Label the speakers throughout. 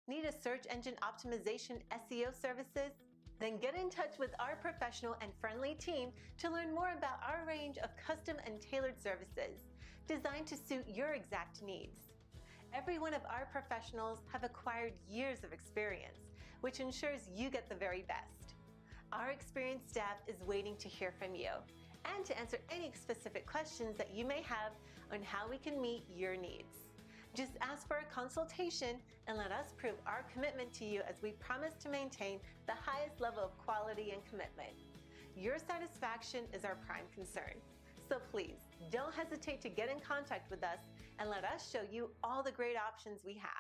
Speaker 1: Need a search engine optimization SEO services? Then get in touch with our professional and friendly team to learn more about our range of custom and tailored services designed to suit your exact needs. Every one of our professionals have acquired years of experience, which ensures you get the very best. Our experienced staff is waiting to hear from you and to answer any specific questions that you may have on how we can meet your needs. Just ask for a consultation and let us prove our commitment to you as we promise to maintain the highest level of quality and commitment. Your satisfaction is our prime concern. So please, don't hesitate to get in contact with us and let us show you all the great options we have.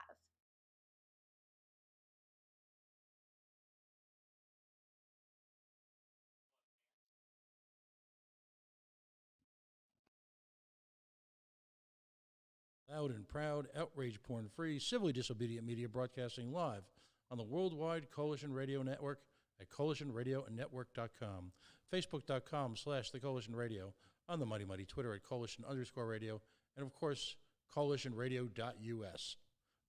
Speaker 2: Loud and proud, outrage porn-free, civilly disobedient media broadcasting live on the worldwide Coalition Radio Network at coalitionradionetwork.com, facebook.com/The Coalition Radio, on the mighty, mighty Twitter at Coalition_radio, and of course, coalitionradio.us,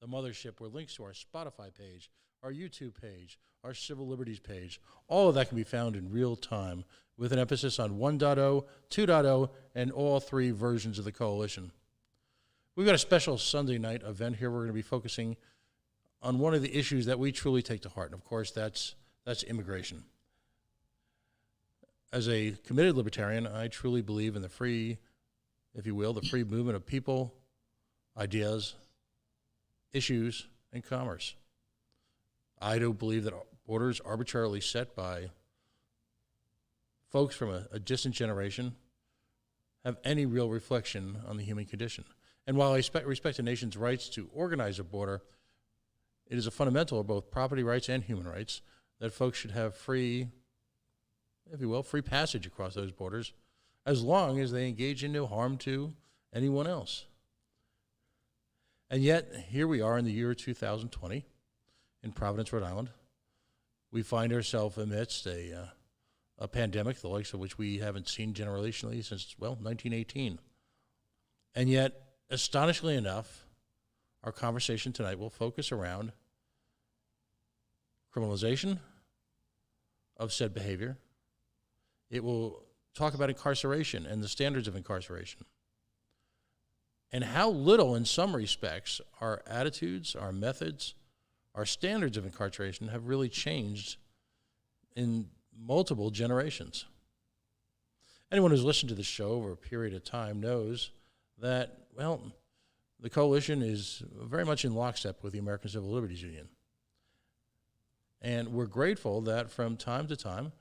Speaker 2: the mothership where links to our Spotify page, our YouTube page, our Civil Liberties page, all of that can be found in real time with an emphasis on 1.0, 2.0, and all three versions of the Coalition. We've got a special Sunday night event here. We're going to be focusing on one of the issues that we truly take to heart, and of course, that's immigration. As a committed libertarian, I truly believe in the free, if you will, the free movement of people, ideas, issues, and commerce. I don't believe that borders arbitrarily set by folks from a distant generation have any real reflection on the human condition. And while I respect a nation's rights to organize a border, it is a fundamental of both property rights and human rights that folks should have free, if you will, free passage across those borders, as long as they engage in no harm to anyone else. And yet, here we are in the year 2020 in Providence, Rhode Island. We find ourselves amidst a pandemic, the likes of which we haven't seen generationally since, 1918. And yet, astonishingly enough, our conversation tonight will focus around criminalization of said behavior. It will talk about incarceration and the standards of incarceration, and how little, in some respects, our attitudes, our methods, our standards of incarceration have really changed in multiple generations. Anyone who's listened to the show over a period of time knows that, the Coalition is very much in lockstep with the American Civil Liberties Union. And we're grateful that from time to time,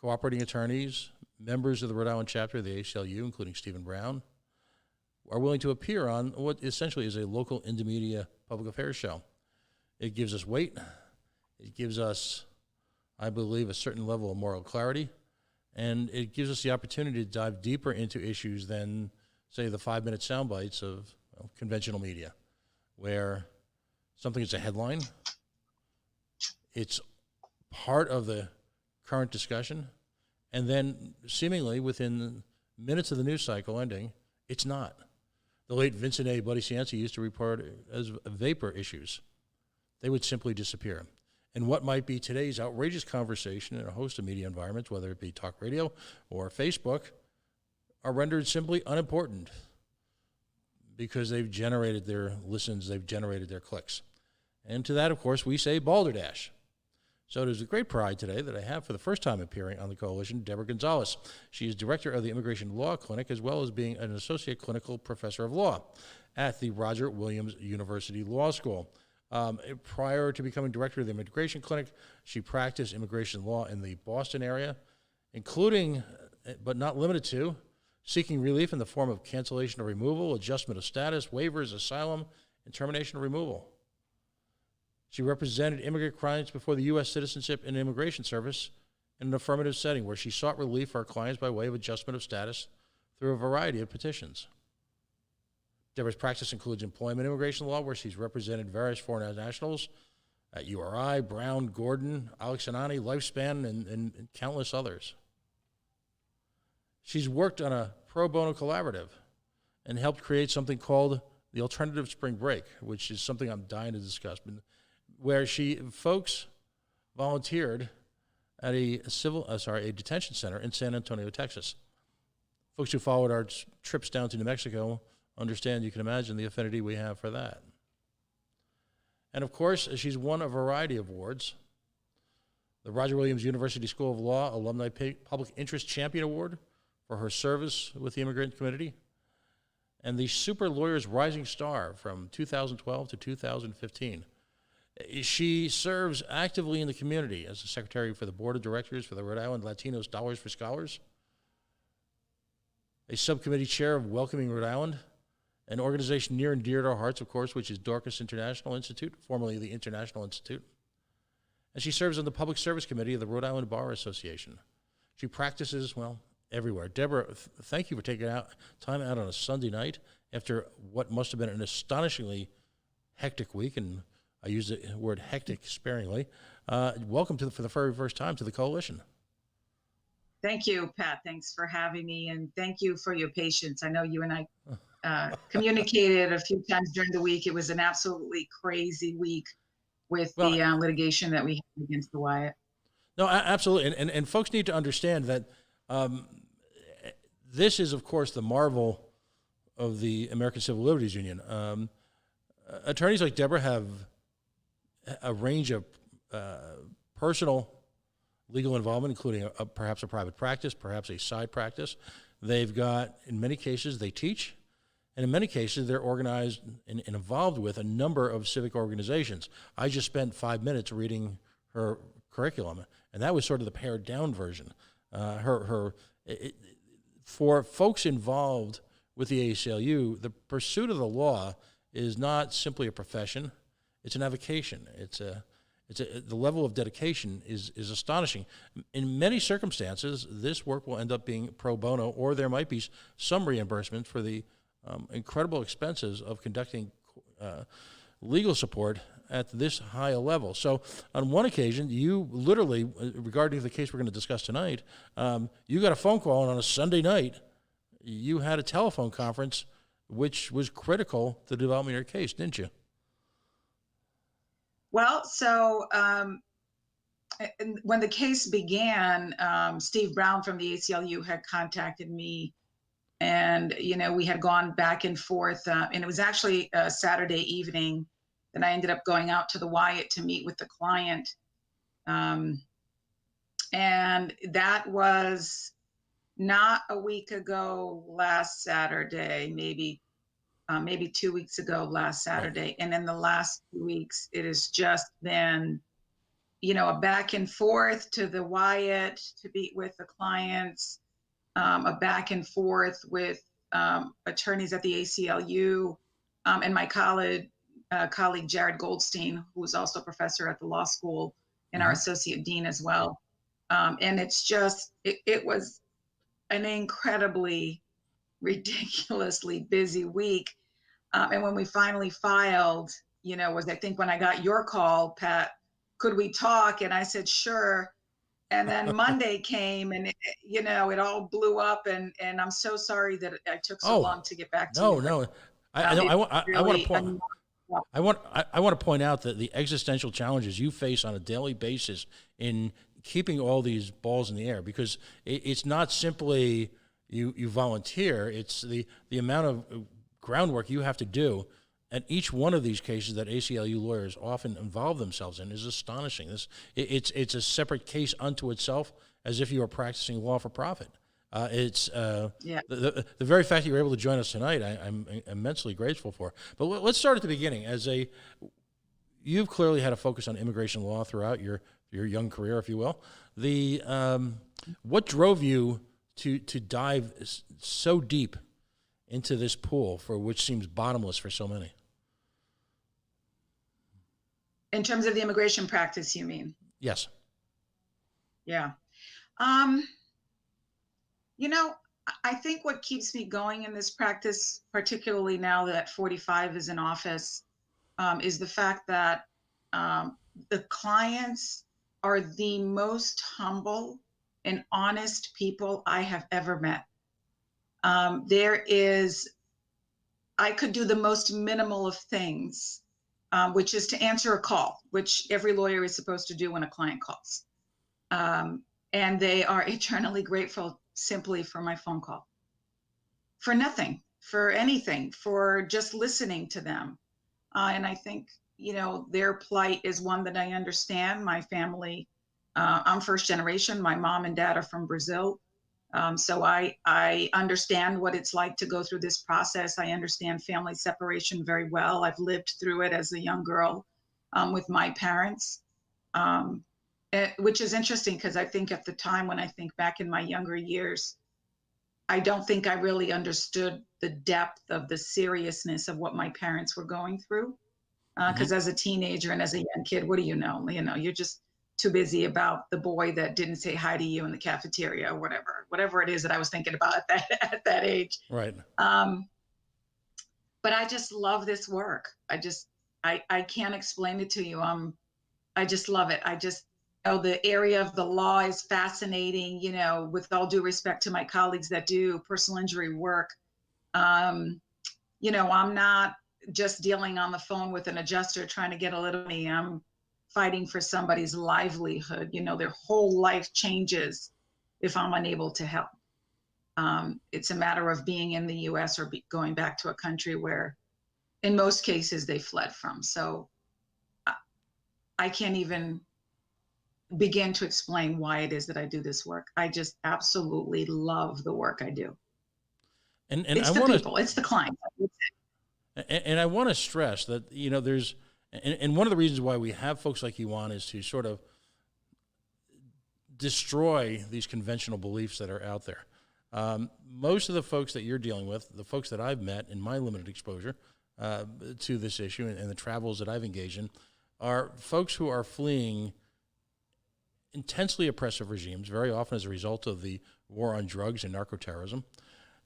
Speaker 2: cooperating attorneys, members of the Rhode Island chapter of the ACLU, including Stephen Brown, are willing to appear on what essentially is a local intermedia public affairs show. It gives us weight. It gives us, I believe, a certain level of moral clarity. And it gives us the opportunity to dive deeper into issues than, say, the 5-minute sound bites of conventional media, where something is a headline, it's part of the current discussion, and then seemingly within minutes of the news cycle ending, it's not. The late Vincent A. Buddy Cianci used to report as vapor issues. They would simply disappear. And what might be today's outrageous conversation in a host of media environments, whether it be talk radio or Facebook, are rendered simply unimportant because they've generated their listens, they've generated their clicks. And to that, of course, we say balderdash. So it is a great pride today that I have for the first time appearing on the Coalition, Deborah Gonzalez. She is director of the Immigration Law Clinic, as well as being an associate clinical professor of law at the Roger Williams University Law School. Prior to becoming director of the Immigration Clinic, she practiced immigration law in the Boston area, including, but not limited to, seeking relief in the form of cancellation or removal, adjustment of status, waivers, asylum, and termination of removal. She represented immigrant clients before the U.S. Citizenship and Immigration Service in an affirmative setting where she sought relief for her clients by way of adjustment of status through a variety of petitions. Deborah's practice includes employment immigration law, where she's represented various foreign nationals at URI, Brown, Gordon, Alex Anani, Lifespan, and countless others. She's worked on a pro bono collaborative and helped create something called the alternative spring break, which is something I'm dying to discuss, where folks volunteered at a detention center in San Antonio, Texas. Folks who followed our trips down to New Mexico understand, you can imagine the affinity we have for that. And of course, she's won a variety of awards. The Roger Williams University School of Law Alumni Public Interest Champion Award for her service with the immigrant community, and the Super Lawyers Rising Star from 2012 to 2015. She serves actively in the community as the secretary for the board of directors for the Rhode Island Latinos Dollars for Scholars, a subcommittee chair of Welcoming Rhode Island, an organization near and dear to our hearts, of course, which is Dorcas International Institute, formerly the International Institute. And she serves on the Public Service Committee of the Rhode Island Bar Association. She practices, well, everywhere. Deborah, thank you for taking time out on a Sunday night after what must have been an astonishingly hectic week, and I use the word hectic sparingly. Welcome for the very first time to the Coalition.
Speaker 3: Thank you, Pat. Thanks for having me, and thank you for your patience. I know you and I communicated a few times during the week. It was an absolutely crazy week with the litigation that we had against the Wyatt.
Speaker 2: No, absolutely. And folks need to understand that this is, of course, the marvel of the American Civil Liberties Union. Attorneys like Deborah have a range of personal legal involvement, including perhaps a private practice, perhaps a side practice. They've got, in many cases, they teach. And in many cases, they're organized and involved with a number of civic organizations. I just spent 5 minutes reading her curriculum, and that was sort of the pared down version. For folks involved with the ACLU, the pursuit of the law is not simply a profession; it's an avocation. The level of dedication is astonishing. In many circumstances, this work will end up being pro bono, or there might be some reimbursement for the incredible expenses of conducting legal support at this high a level. So on one occasion, you literally, regarding the case we're going to discuss tonight, you got a phone call, and on a Sunday night, you had a telephone conference, which was critical to the development of your case, didn't you?
Speaker 3: Well, so when the case began, Steve Brown from the ACLU had contacted me, and we had gone back and forth, and it was actually a Saturday evening that I ended up going out to the Wyatt to meet with the client, and that was not a week ago last Saturday, maybe 2 weeks ago last Saturday. And in the last 2 weeks, it has just been, a back and forth to the Wyatt to meet with the clients, a back and forth with attorneys at the ACLU, and my colleague Jared Goldstein, who is also a professor at the law school and our associate dean as well. And it's just, it was an incredibly ridiculously busy week. And when we finally filed, was I think when I got your call, Pat, could we talk? And I said, sure. And then Monday came, and it all blew up, and I'm so sorry that I took so long to get back to you.
Speaker 2: No. I want to point out that the existential challenges you face on a daily basis in keeping all these balls in the air, because it's not simply you volunteer, it's the amount of groundwork you have to do. And each one of these cases that ACLU lawyers often involve themselves in is astonishing. It's a separate case unto itself, as if you were practicing law for profit. The very fact that you were able to join us tonight, I'm immensely grateful for. But let's start at the beginning. You've clearly had a focus on immigration law throughout your young career, if you will. What drove you to dive so deep into this pool, for which seems bottomless for so many?
Speaker 3: In terms of the immigration practice, you mean?
Speaker 2: Yes.
Speaker 3: Yeah. I think what keeps me going in this practice, particularly now that 45 is in office, is the fact that the clients are the most humble and honest people I have ever met. There is I could do the most minimal of things, which is to answer a call, which every lawyer is supposed to do when a client calls. And they are eternally grateful simply for my phone call, for nothing, for anything, for just listening to them. And I think, their plight is one that I understand. My family, I'm first generation. My mom and dad are from Brazil. So I understand what it's like to go through this process. I understand family separation very well. I've lived through it as a young girl with my parents, which is interesting because I think at the time, when I think back in my younger years, I don't think I really understood the depth of the seriousness of what my parents were going through. Because as a teenager and as a young kid, what do you know? You're just too busy about the boy that didn't say hi to you in the cafeteria or whatever it is that I was thinking about at that age.
Speaker 2: Right.
Speaker 3: But I just love this work. I can't explain it to you. I just love it. I just know the area of the law is fascinating, with all due respect to my colleagues that do personal injury work. I'm not just dealing on the phone with an adjuster trying to get a little money. I'm fighting for somebody's livelihood. Their whole life changes if I'm unable to help. It's a matter of being in the US or going back to a country where in most cases they fled from. So I can't even begin to explain why it is that I do this work. I just absolutely love the work I do.
Speaker 2: And
Speaker 3: it's the people, it's the clients.
Speaker 2: And I want to stress that, there's, and one of the reasons why we have folks like you on is to sort of destroy these conventional beliefs that are out there. Most of the folks that you're dealing with, the folks that I've met in my limited exposure to this issue and the travels that I've engaged in, are folks who are fleeing intensely oppressive regimes, very often as a result of the war on drugs and narcoterrorism.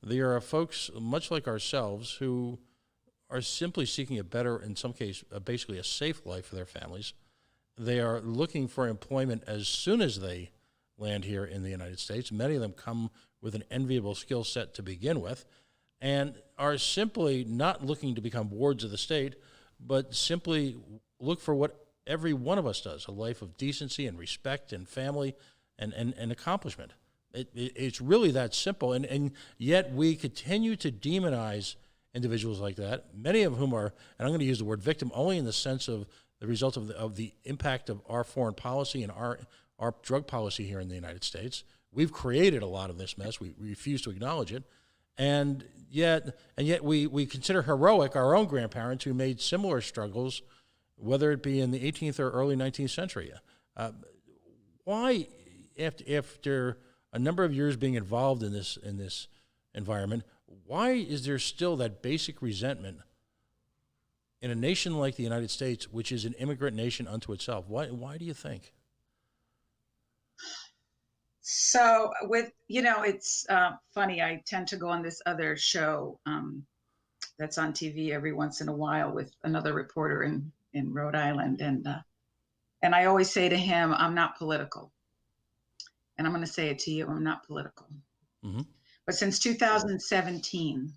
Speaker 2: There are folks, much like ourselves, who are simply seeking a better, in some case, basically a safe life for their families. They are looking for employment as soon as they land here in the United States. Many of them come with an enviable skill set to begin with and are simply not looking to become wards of the state, but simply look for what every one of us does, a life of decency and respect and family and accomplishment. It's really that simple. And yet we continue to demonize individuals like that, many of whom are, and I'm going to use the word victim only in the sense of the result of the impact of our foreign policy and our drug policy here in the United States. We've created a lot of this mess. We refuse to acknowledge it. And yet we consider heroic our own grandparents who made similar struggles, whether it be in the 18th or early 19th century. Why, after a number of years being involved in this environment, why is there still that basic resentment in a nation like the United States, which is an immigrant nation unto itself? Why do you think?
Speaker 3: So it's funny. I tend to go on this other show that's on TV every once in a while with another reporter in Rhode Island. And I always say to him, I'm not political. And I'm going to say it to you, I'm not political.
Speaker 2: Mm-hmm.
Speaker 3: But since 2017,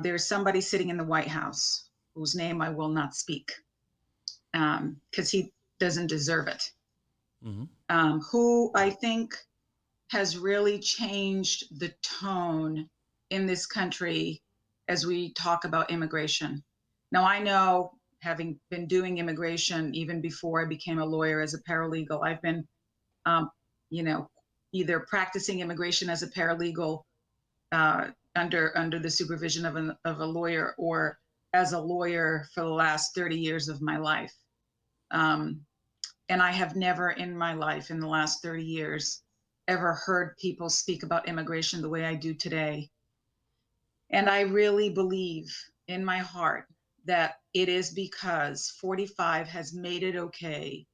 Speaker 3: there's somebody sitting in the White House whose name I will not speak because he doesn't deserve it. Mm-hmm. Who I think has really changed the tone in this country as we talk about immigration. Now, I know, having been doing immigration even before I became a lawyer as a paralegal, I've been, either practicing immigration as a paralegal under the supervision of a lawyer, or as a lawyer for the last 30 years of my life. And I have never in my life in the last 30 years ever heard people speak about immigration the way I do today. And I really believe in my heart that it is because 45 has made it okay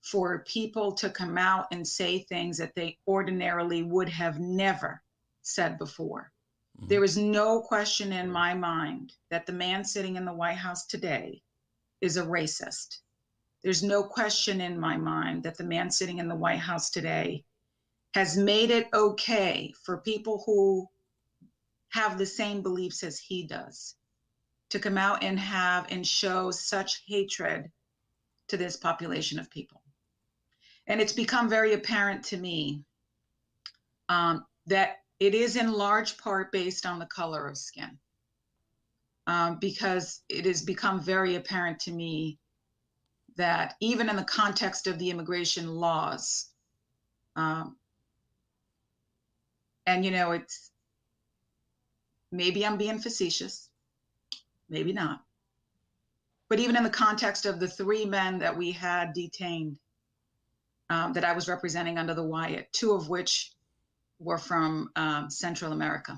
Speaker 3: for people to come out and say things that they ordinarily would have never said before. Mm-hmm. There is no question in my mind that the man sitting in the White House today is a racist. There's no question in my mind that the man sitting in the White House today has made it okay for people who have the same beliefs as he does, to come out and have and show such hatred to this population of people. And it's become very apparent to me that it is in large part based on the color of skin, because it has become very apparent to me that even in the context of the immigration laws, and it's, maybe I'm being facetious, maybe not, but even in the context of the 3 men that we had detained, that I was representing under the Wyatt, 2 of which were from Central America,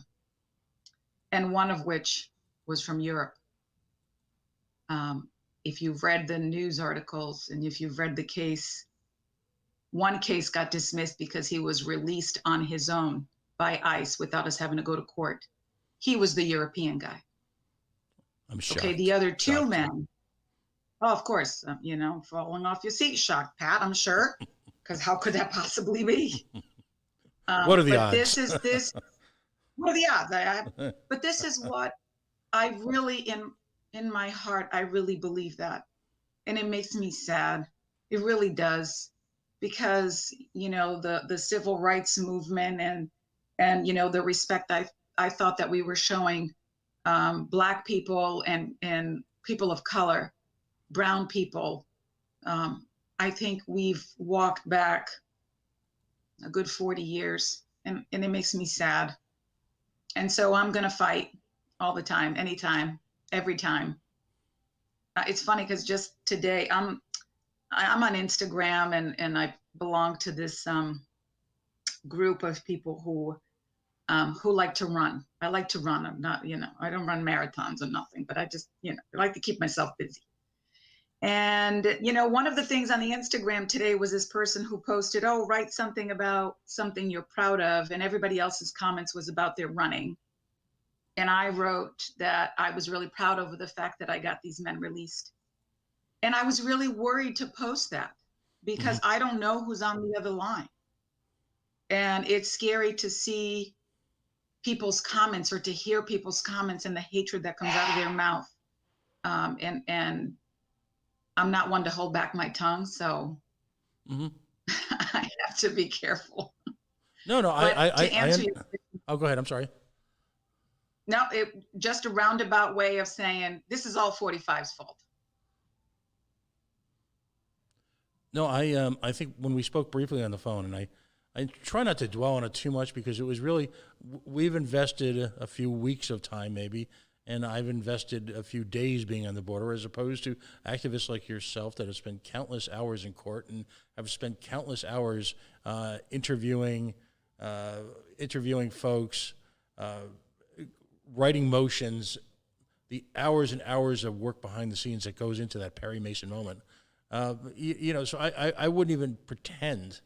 Speaker 3: and 1 of which was from Europe. If you've read the news articles and if you've read the case, 1 case got dismissed because he was released on his own by ICE without us having to go to court. He was the European guy.
Speaker 2: I'm shocked.
Speaker 3: Okay, the other 2
Speaker 2: Shocked.
Speaker 3: men, oh, of course, falling off your seat, shocked, Pat, I'm sure, because how could that possibly be?
Speaker 2: What are the odds?
Speaker 3: What are the odds? But this is what I really, in my heart, I really believe that. And it makes me sad. It really does. Because, the civil rights movement and the respect I thought that we were showing Black people and people of color, brown people, I think we've walked back a good 40 years, and it makes me sad. And so I'm going to fight all the time, anytime, every time. It's funny because just today I'm on Instagram and I belong to this group of people who like to run. I like to run. I'm not, I don't run marathons or nothing, but I just, I like to keep myself busy. And, one of the things on the Instagram today was this person who posted, oh, write something about something you're proud of. And everybody else's comments was about their running. And I wrote that I was really proud of the fact that I got these men released. And I was really worried to post that because I don't know who's on the other line. And it's scary to see people's comments or to hear people's comments and the hatred that comes out of their mouth. And I'm not one to hold back my tongue, so I have to be careful.
Speaker 2: No, I
Speaker 3: answer your question,
Speaker 2: oh, go ahead. I'm sorry.
Speaker 3: No, just a roundabout way of saying this is all 45's fault.
Speaker 2: No, I think when we spoke briefly on the phone, and I try not to dwell on it too much because it was really, we've invested a few weeks of time maybe, and I've invested a few days being on the border as opposed to activists like yourself that have spent countless hours in court and have spent countless hours interviewing folks, writing motions, the hours and hours of work behind the scenes that goes into that Perry Mason moment. So I wouldn't even pretend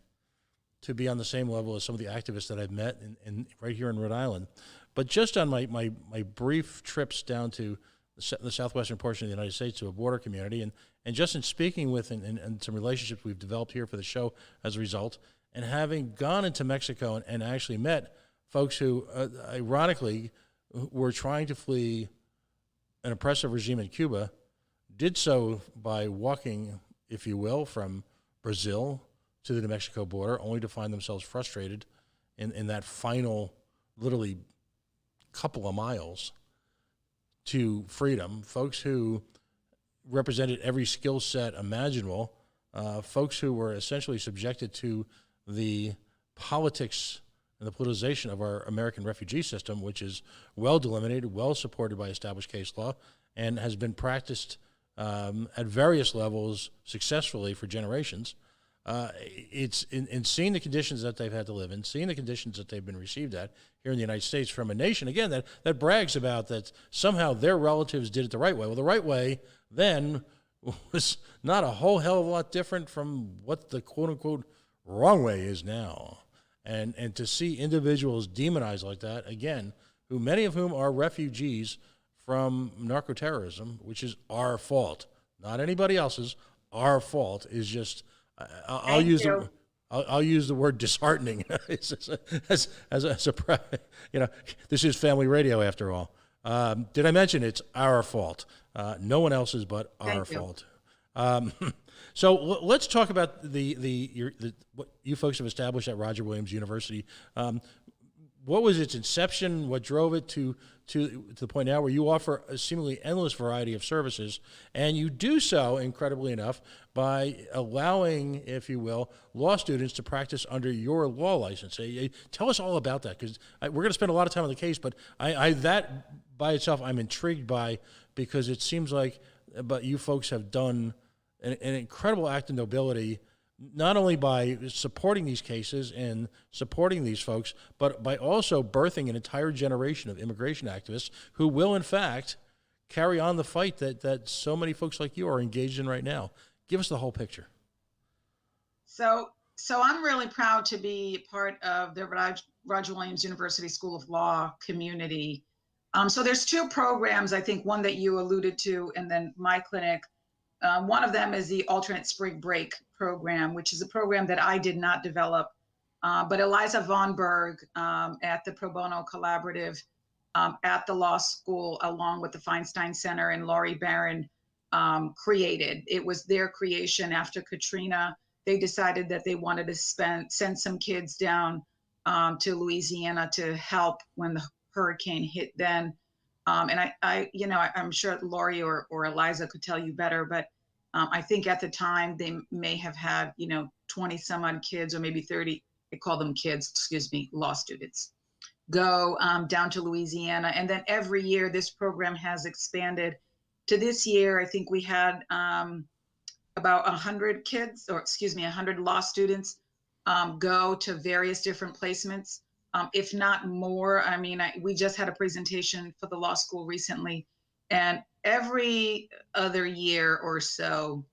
Speaker 2: to be on the same level as some of the activists that I've met in right here in Rhode Island. But just on my brief trips down to the southwestern portion of the United States to a border community, and just in speaking with and some relationships we've developed here for the show as a result, and having gone into Mexico and actually met folks who, ironically, were trying to flee an oppressive regime in Cuba, did so by walking, if you will, from Brazil to the New Mexico border, only to find themselves frustrated in that final, literally, couple of miles to freedom. Folks who represented every skill set imaginable, folks who were essentially subjected to the politics and the politicization of our American refugee system, which is well delimited, well supported by established case law, and has been practiced at various levels successfully for generations. It's in seeing the conditions that they've had to live in, seeing the conditions that they've been received at here in the United States from a nation, again, that brags about that somehow their relatives did it the right way. Well, the right way then was not a whole hell of a lot different from what the quote-unquote wrong way is now. And to see individuals demonized like that, again, who many of whom are refugees from narco-terrorism, which is our fault, not anybody else's, our fault, is just, I'll use it. I'll use the word disheartening as this is family radio after all. Did I mention it's our fault? No one else's but our
Speaker 3: Thank you.
Speaker 2: fault. So let's talk about what you folks have established at Roger Williams University. What was its inception? What drove it to the point now where you offer a seemingly endless variety of services, and you do so, incredibly enough, by allowing, if you will, law students to practice under your law license. Tell us all about that, because we're going to spend a lot of time on the case, but that by itself I'm intrigued by, because it seems like you folks have done an incredible act of nobility, not only by supporting these cases and supporting these folks, but by also birthing an entire generation of immigration activists who will, in fact, carry on the fight that so many folks like you are engaged in right now. Give us the whole picture.
Speaker 3: So I'm really proud to be part of the Roger Williams University School of Law community. So there's two programs, I think, one that you alluded to, and then my clinic. One of them is the alternate spring break program, which is a program that I did not develop, but Eliza Von Berg at the Pro Bono Collaborative at the law school, along with the Feinstein Center and Laurie Barron, created. It was their creation after Katrina. They decided that they wanted to send some kids down to Louisiana to help when the hurricane hit then. And I'm sure Laurie or Eliza could tell you better, but I think at the time they may have had, 20 some odd kids, or maybe 30, they call them kids, law students, go down to Louisiana. And then every year this program has expanded to this year. I think we had about 100 kids, 100 law students go to various different placements. If not more. I mean, we just had a presentation for the law school recently, and every other year or so,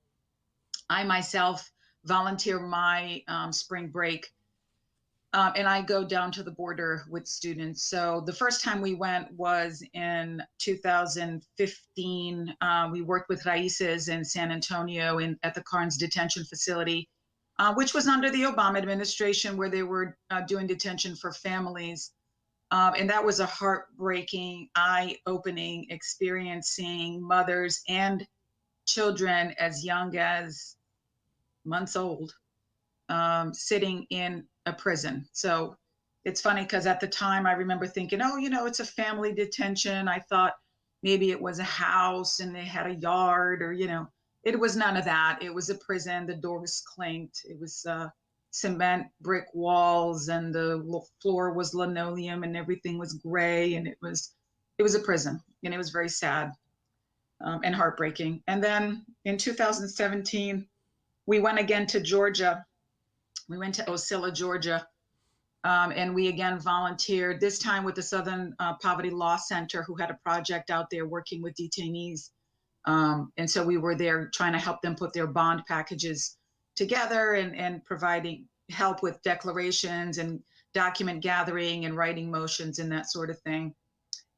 Speaker 3: I myself volunteer my spring break, and I go down to the border with students. So the first time we went was in 2015. We worked with Raices in San Antonio at the Carnes Detention Facility, which was under the Obama administration, where they were doing detention for families. And that was a heartbreaking, eye-opening experience, seeing mothers and children as young as months old sitting in a prison. So it's funny because at the time I remember thinking, it's a family detention. I thought maybe it was a house and they had a yard, or, it was none of that. It was a prison. The doors clanked. It was cement brick walls, and the floor was linoleum, and everything was gray, and it was a prison, and it was very sad and heartbreaking. And then in 2017, we went again to Georgia. We went to Ocilla, Georgia, and we again volunteered, this time with the Southern Poverty Law Center, who had a project out there working with detainees. And so we were there trying to help them put their bond packages together, and providing help with declarations and document gathering and writing motions and that sort of thing.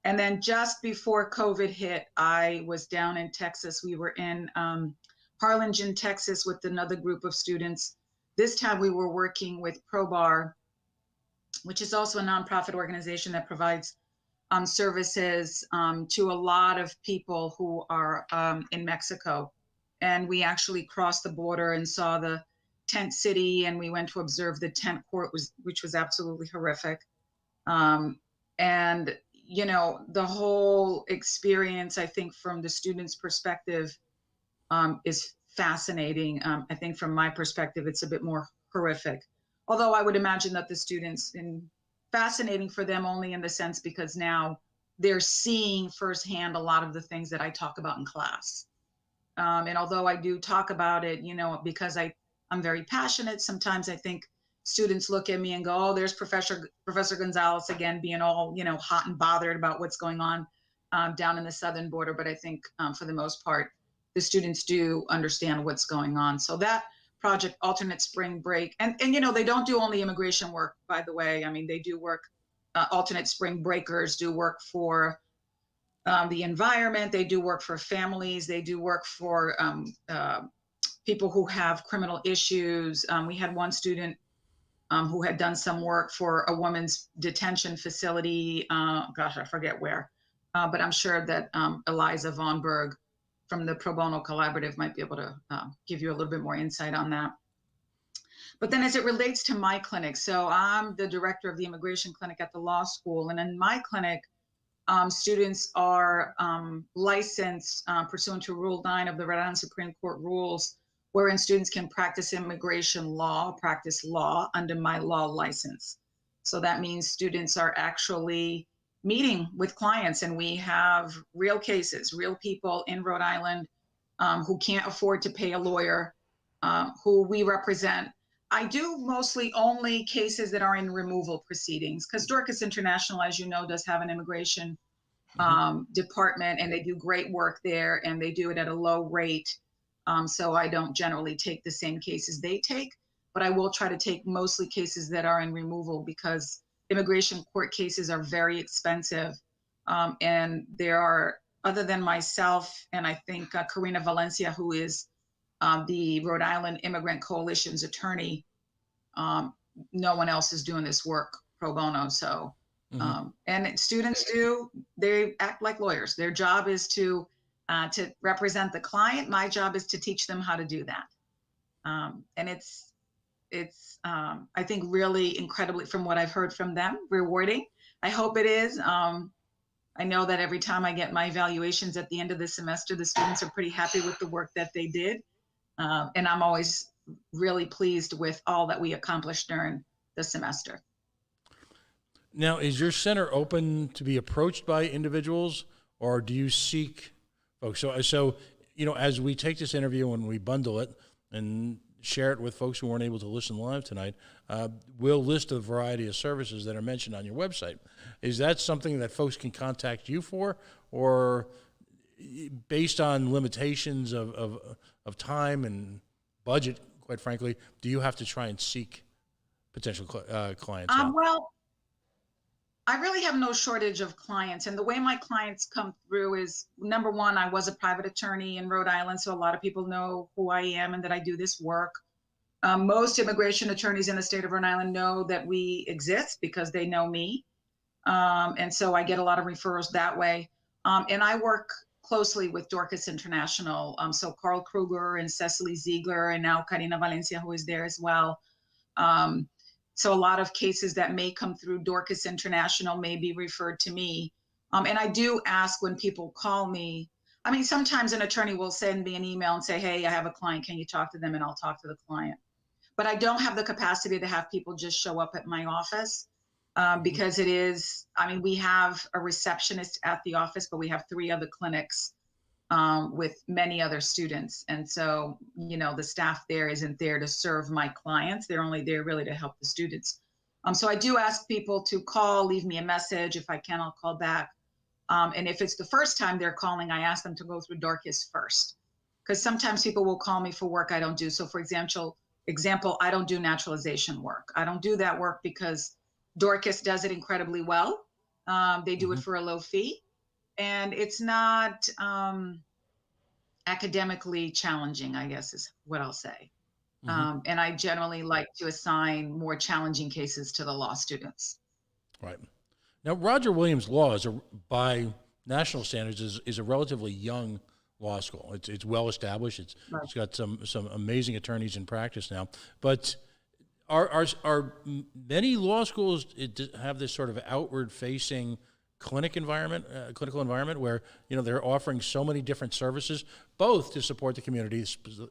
Speaker 3: And then just before COVID hit, I was down in Texas. We were in Harlingen, Texas, with another group of students. This time we were working with ProBar, which is also a nonprofit organization that provides services to a lot of people who are in Mexico. And we actually crossed the border and saw the tent city, and we went to observe the tent court, which was absolutely horrific. And, the whole experience, I think, from the students' perspective, is fascinating. I think from my perspective, it's a bit more horrific. Although I would imagine that the students, fascinating for them only in the sense because now they're seeing firsthand a lot of the things that I talk about in class. And although I do talk about it, because I'm very passionate, sometimes I think students look at me and go, oh, there's Professor Gonzalez again, being all, hot and bothered about what's going on down in the southern border. But I think for the most part, the students do understand what's going on. So that project, Alternate Spring Break, and they don't do only immigration work, by the way. I mean, they do work, Alternate Spring Breakers do work for the environment. They do work for families. They do work for people who have criminal issues. We had one student who had done some work for a women's detention facility. Gosh, I forget where, but I'm sure that Eliza Von Berg from the Pro Bono Collaborative might be able to give you a little bit more insight on that. But then as it relates to my clinic, so I'm the director of the immigration clinic at the law school. And in my clinic, students are licensed pursuant to Rule 9 of the Rhode Island Supreme Court rules, wherein students can practice immigration law, practice law under my law license. So that means students are actually meeting with clients, and we have real cases, real people in Rhode Island who can't afford to pay a lawyer, who we represent. I do mostly only cases that are in removal proceedings, because Dorcas International, as you know, does have an immigration department, and they do great work there, and they do it at a low rate. So I don't generally take the same cases they take, but I will try to take mostly cases that are in removal, because immigration court cases are very expensive. And there are, other than myself, and I think Karina Valencia, who is the Rhode Island Immigrant Coalition's attorney, no one else is doing this work pro bono. So, and students they act like lawyers. Their job is to represent the client. My job is to teach them how to do that. And it's I think really incredibly, from what I've heard from them, rewarding. I hope it is. I know that every time I get my evaluations at the end of the semester, the students are pretty happy with the work that they did. And I'm always really pleased with all that we accomplished during the semester.
Speaker 2: Now, is your center open to be approached by individuals, or do you seek folks? So as we take this interview and we bundle it and share it with folks who weren't able to listen live tonight, we'll list a variety of services that are mentioned on your website. Is that something that folks can contact you for, or based on limitations of time and budget, quite frankly, do you have to try and seek potential clients out?
Speaker 3: Well, I really have no shortage of clients. And the way my clients come through is, number one, I was a private attorney in Rhode Island, so a lot of people know who I am and that I do this work. Most immigration attorneys in the state of Rhode Island know that we exist because they know me. And so I get a lot of referrals that way. And I work closely with Dorcas International. So Carl Kruger and Cecily Ziegler, and now Karina Valencia, who is there as well. So a lot of cases that may come through Dorcas International may be referred to me. And I do ask when people call me. I mean, sometimes an attorney will send me an email and say, hey, I have a client, can you talk to them? And I'll talk to the client. But I don't have the capacity to have people just show up at my office because it is, I mean, we have a receptionist at the office, but we have 3 other clinics with many other students. And so, the staff there isn't there to serve my clients. They're only there really to help the students. So I do ask people to call, leave me a message. If I can, I'll call back. And if it's the first time they're calling, I ask them to go through Dorcas first, because sometimes people will call me for work I don't do. So for example, I don't do naturalization work. I don't do that work because Dorcas does it incredibly well. They do it for a low fee, and it's not academically challenging, I guess is what I'll say. And I generally like to assign more challenging cases to the law students.
Speaker 2: Right. Now, Roger Williams Law, by national standards, is a relatively young law school. It's well established. It's got some amazing attorneys in practice now. But are many law schools have this sort of outward facing clinical environment where they're offering so many different services, both to support the community,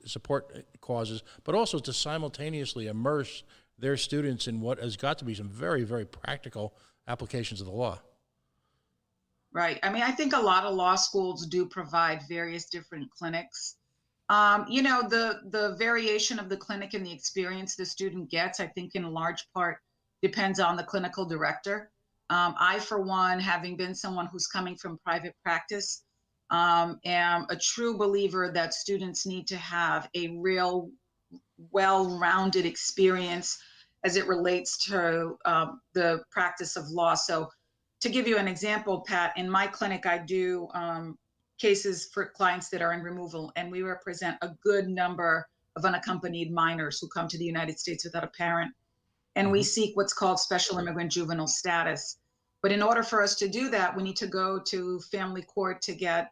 Speaker 2: support causes, but also to simultaneously immerse their students in what has got to be some very, very practical applications of the law?
Speaker 3: Right. I mean, I think a lot of law schools do provide various different clinics. The variation of the clinic and the experience the student gets, I think in large part depends on the clinical director. I, for one, having been someone who's coming from private practice, am a true believer that students need to have a real well-rounded experience as it relates to the practice of law. So to give you an example, Pat, in my clinic, I do cases for clients that are in removal, and we represent a good number of unaccompanied minors who come to the United States without a parent. and we seek what's called special immigrant juvenile status. But in order for us to do that, we need to go to family court to get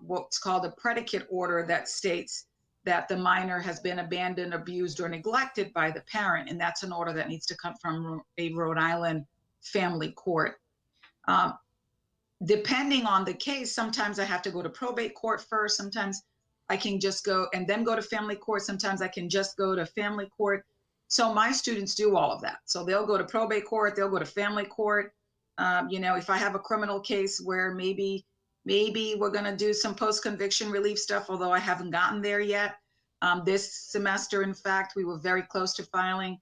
Speaker 3: what's called a predicate order that states that the minor has been abandoned, abused, or neglected by the parent. And that's an order that needs to come from a Rhode Island family court. Depending on the case, sometimes I have to go to probate court first. Sometimes I can just go and then go to family court. Sometimes I can just go to family court. So my students do all of that. So they'll go to probate court, they'll go to family court. If I have a criminal case where maybe we're going to do some post-conviction relief stuff, although I haven't gotten there yet. This semester, in fact, we were very close to filing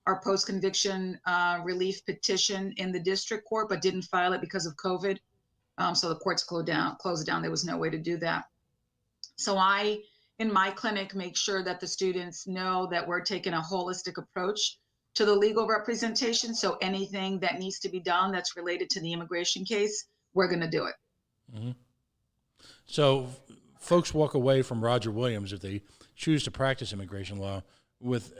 Speaker 3: our post-conviction relief petition in the district court, but didn't file it because of COVID. So the courts closed down. There was no way to do that. So I, in my clinic, make sure that the students know that we're taking a holistic approach to the legal representation. So anything that needs to be done that's related to the immigration case, we're going to do it.
Speaker 2: Mm-hmm. So folks walk away from Roger Williams, if they choose to practice immigration law, with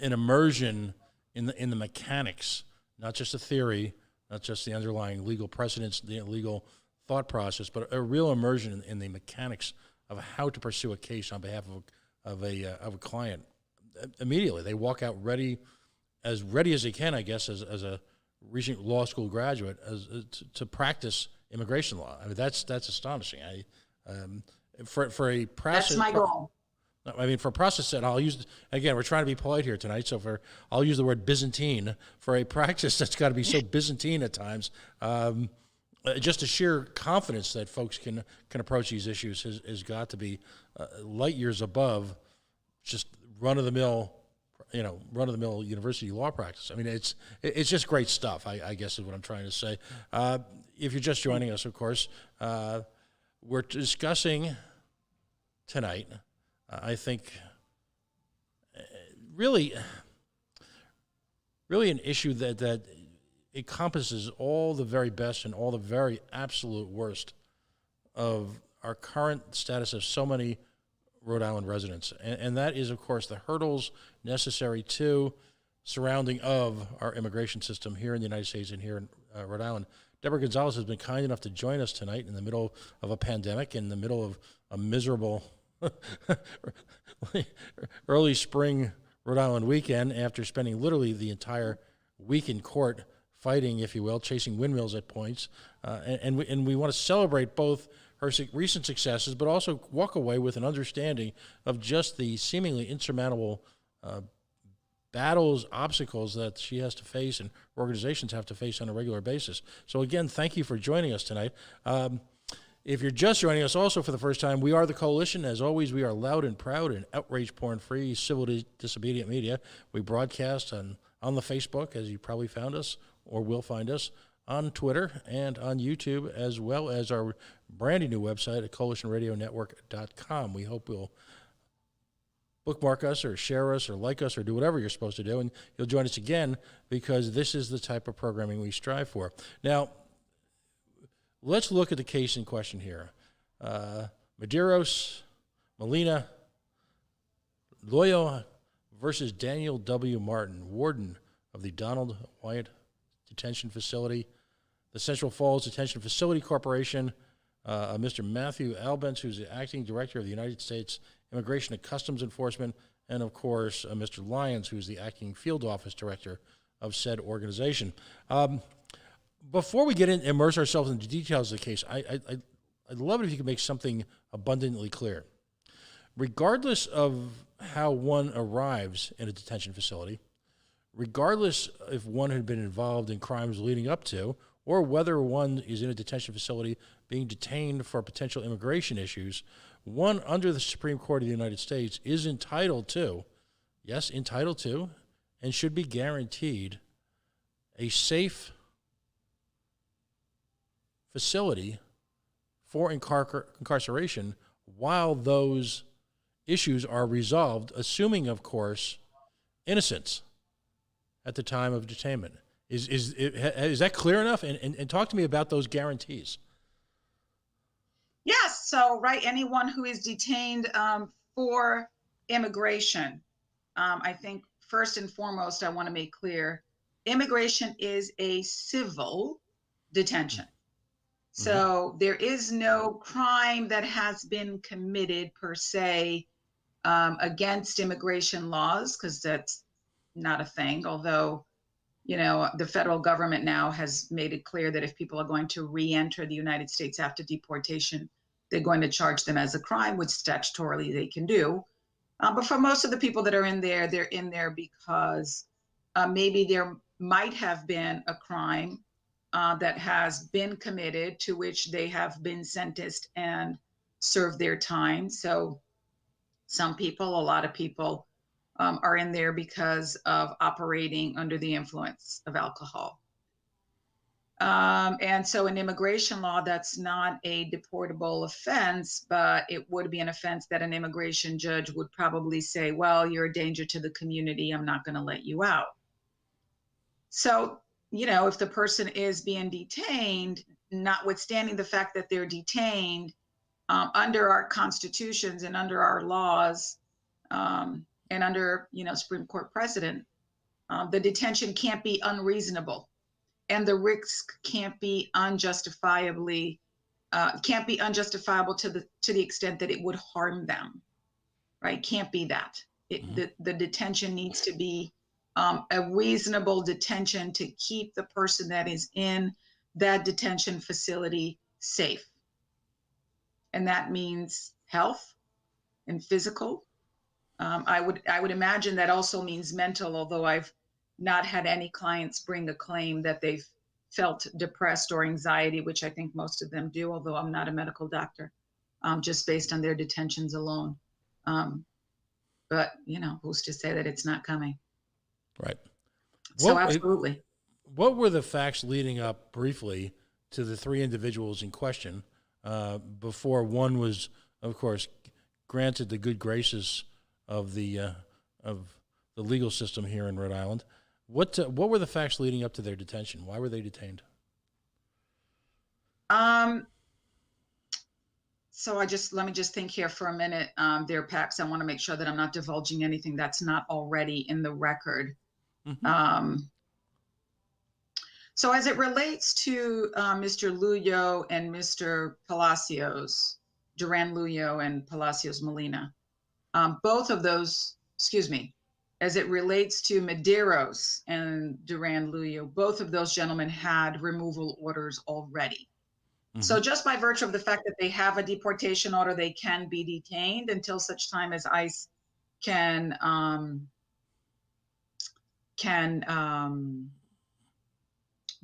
Speaker 2: an immersion in the mechanics, not just the theory, not just the underlying legal precedents, the legal thought process, but a real immersion in the mechanics of how to pursue a case on behalf of a client. Immediately, they walk out ready as they can, I guess, as a recent law school graduate, to practice immigration law. I mean, that's astonishing. For a process.
Speaker 3: That's my goal.
Speaker 2: I mean, for a process that I'll use, again, we're trying to be polite here tonight, so I'll use the word Byzantine for a practice that's got to be so Byzantine at times. Just the sheer confidence that folks can approach these issues has got to be light years above just run-of-the-mill university law practice. I mean, it's just great stuff, I guess is what I'm trying to say. If you're just joining us, of course, we're discussing tonight, I think, really an issue that encompasses all the very best and all the very absolute worst of our current status of so many Rhode Island residents. And that is, of course, the hurdles necessary to surrounding of our immigration system here in the United States and here in Rhode Island. Deborah Gonzalez has been kind enough to join us tonight in the middle of a pandemic, in the middle of a miserable early spring Rhode Island weekend, after spending literally the entire week in court fighting, if you will, chasing windmills at points. And we want to celebrate both her recent successes, but also walk away with an understanding of just the seemingly insurmountable battles, obstacles that she has to face and organizations have to face on a regular basis. So again, thank you for joining us tonight. If you're just joining us also for the first time, we are the Coalition. As always, we are loud and proud and outrage porn-free civil disobedient media. We broadcast on the Facebook, as you probably found us or will find us, on Twitter and on YouTube, as well as our brand new website at coalitionradionetwork.com. We hope you'll bookmark us or share us or like us or do whatever you're supposed to do, and you'll join us again, because this is the type of programming we strive for. Now, let's look at the case in question here. Medeiros, Molina, Loyo versus Daniel W. Martin, warden of the Donald Wyatt Detention Facility, the Central Falls Detention Facility Corporation, Mr. Matthew Albence, who's the acting director of the United States Immigration and Customs Enforcement, and of course, Mr. Lyons, who's the acting field office director of said organization. Before we immerse ourselves in the details of the case, I'd love it if you could make something abundantly clear. Regardless of how one arrives in a detention facility, regardless if one had been involved in crimes leading up to, or whether one is in a detention facility being detained for potential immigration issues, one under the Supreme Court of the United States is entitled to, yes, entitled to, and should be guaranteed a safe facility for incarceration while those issues are resolved, assuming, of course, innocence at the time of detainment. Is that clear enough? And talk to me about those guarantees.
Speaker 3: Yes. So, right, anyone who is detained for immigration, I think first and foremost, I want to make clear, immigration is a civil detention. So there is no crime that has been committed per se against immigration laws, because that's not a thing. Although, the federal government now has made it clear that if people are going to re-enter the United States after deportation, they're going to charge them as a crime, which statutorily they can do. But for most of the people that are in there, they're in there because maybe there might have been a crime that has been committed to which they have been sentenced and served their time. So some people, a lot of people, are in there because of operating under the influence of alcohol. And so in immigration law, that's not a deportable offense, but it would be an offense that an immigration judge would probably say, well, you're a danger to the community, I'm not going to let you out. So, if the person is being detained, notwithstanding the fact that they're detained under our constitutions and under our laws and under, Supreme Court precedent, the detention can't be unreasonable. And the risk can't be unjustifiable to the extent that it would harm them, right? Can't be that. The detention needs to be a reasonable detention to keep the person that is in that detention facility safe. And that means health and physical. I would imagine that also means mental, although I've not had any clients bring a claim that they've felt depressed or anxiety, which I think most of them do, although I'm not a medical doctor, just based on their detentions alone. But, who's to say that it's not coming?
Speaker 2: Right.
Speaker 3: So absolutely.
Speaker 2: What were the facts leading up briefly to the three individuals in question before one was, of course, granted the good graces of the legal system here in Rhode Island? What were the facts leading up to their detention? Why were they detained?
Speaker 3: So let me just think here for a minute. There, Pax, I want to make sure that I'm not divulging anything that's not already in the record. So as it relates to Mr. Luyo and Mr. Palacios, Duran Luyo and Palacios Molina, both of those, as it relates to Medeiros and Duran Luyo, both of those gentlemen had removal orders already. So just by virtue of the fact that they have a deportation order, they can be detained until such time as ICE can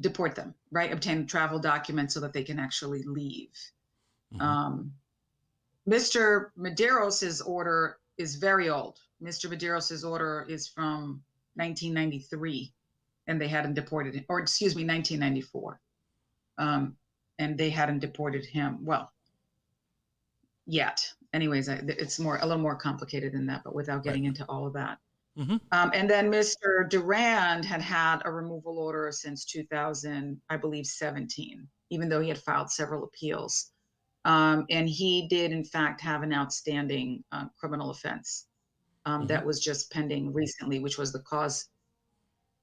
Speaker 3: deport them, right? Obtain travel documents so that they can actually leave. Mr. Medeiros' order is very old. Mr. Medeiros' order is from 1993, and they hadn't deported him, or 1994. And they hadn't deported him, well, yet. Anyways, it's a little more complicated than that, but without getting into all of that. And then Mr. Duran had a removal order since 2000, I believe 17, even though he had filed several appeals. And he did, in fact, have an outstanding criminal offense that was just pending recently, which was the cause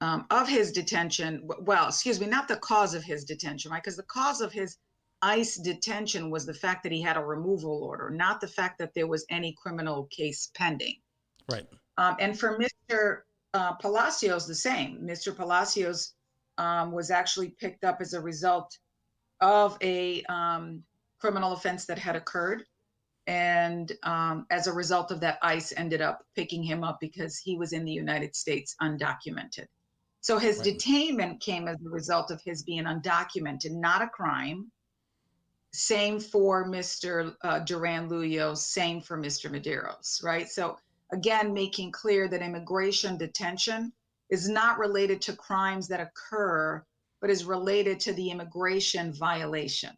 Speaker 3: of his detention. Well, not the cause of his detention, right? Because the cause of his ICE detention was the fact that he had a removal order, not the fact that there was any criminal case pending.
Speaker 2: Right.
Speaker 3: And for Mr. Palacios, the same. Mr. Palacios was actually picked up as a result of a criminal offense that had occurred. And as a result of that, ICE ended up picking him up because he was in the United States undocumented. So his detainment came as a result of his being undocumented, not a crime. Same for Mr. Duran Luyo, same for Mr. Medeiros, right? So again, making clear that immigration detention is not related to crimes that occur, but is related to the immigration violation,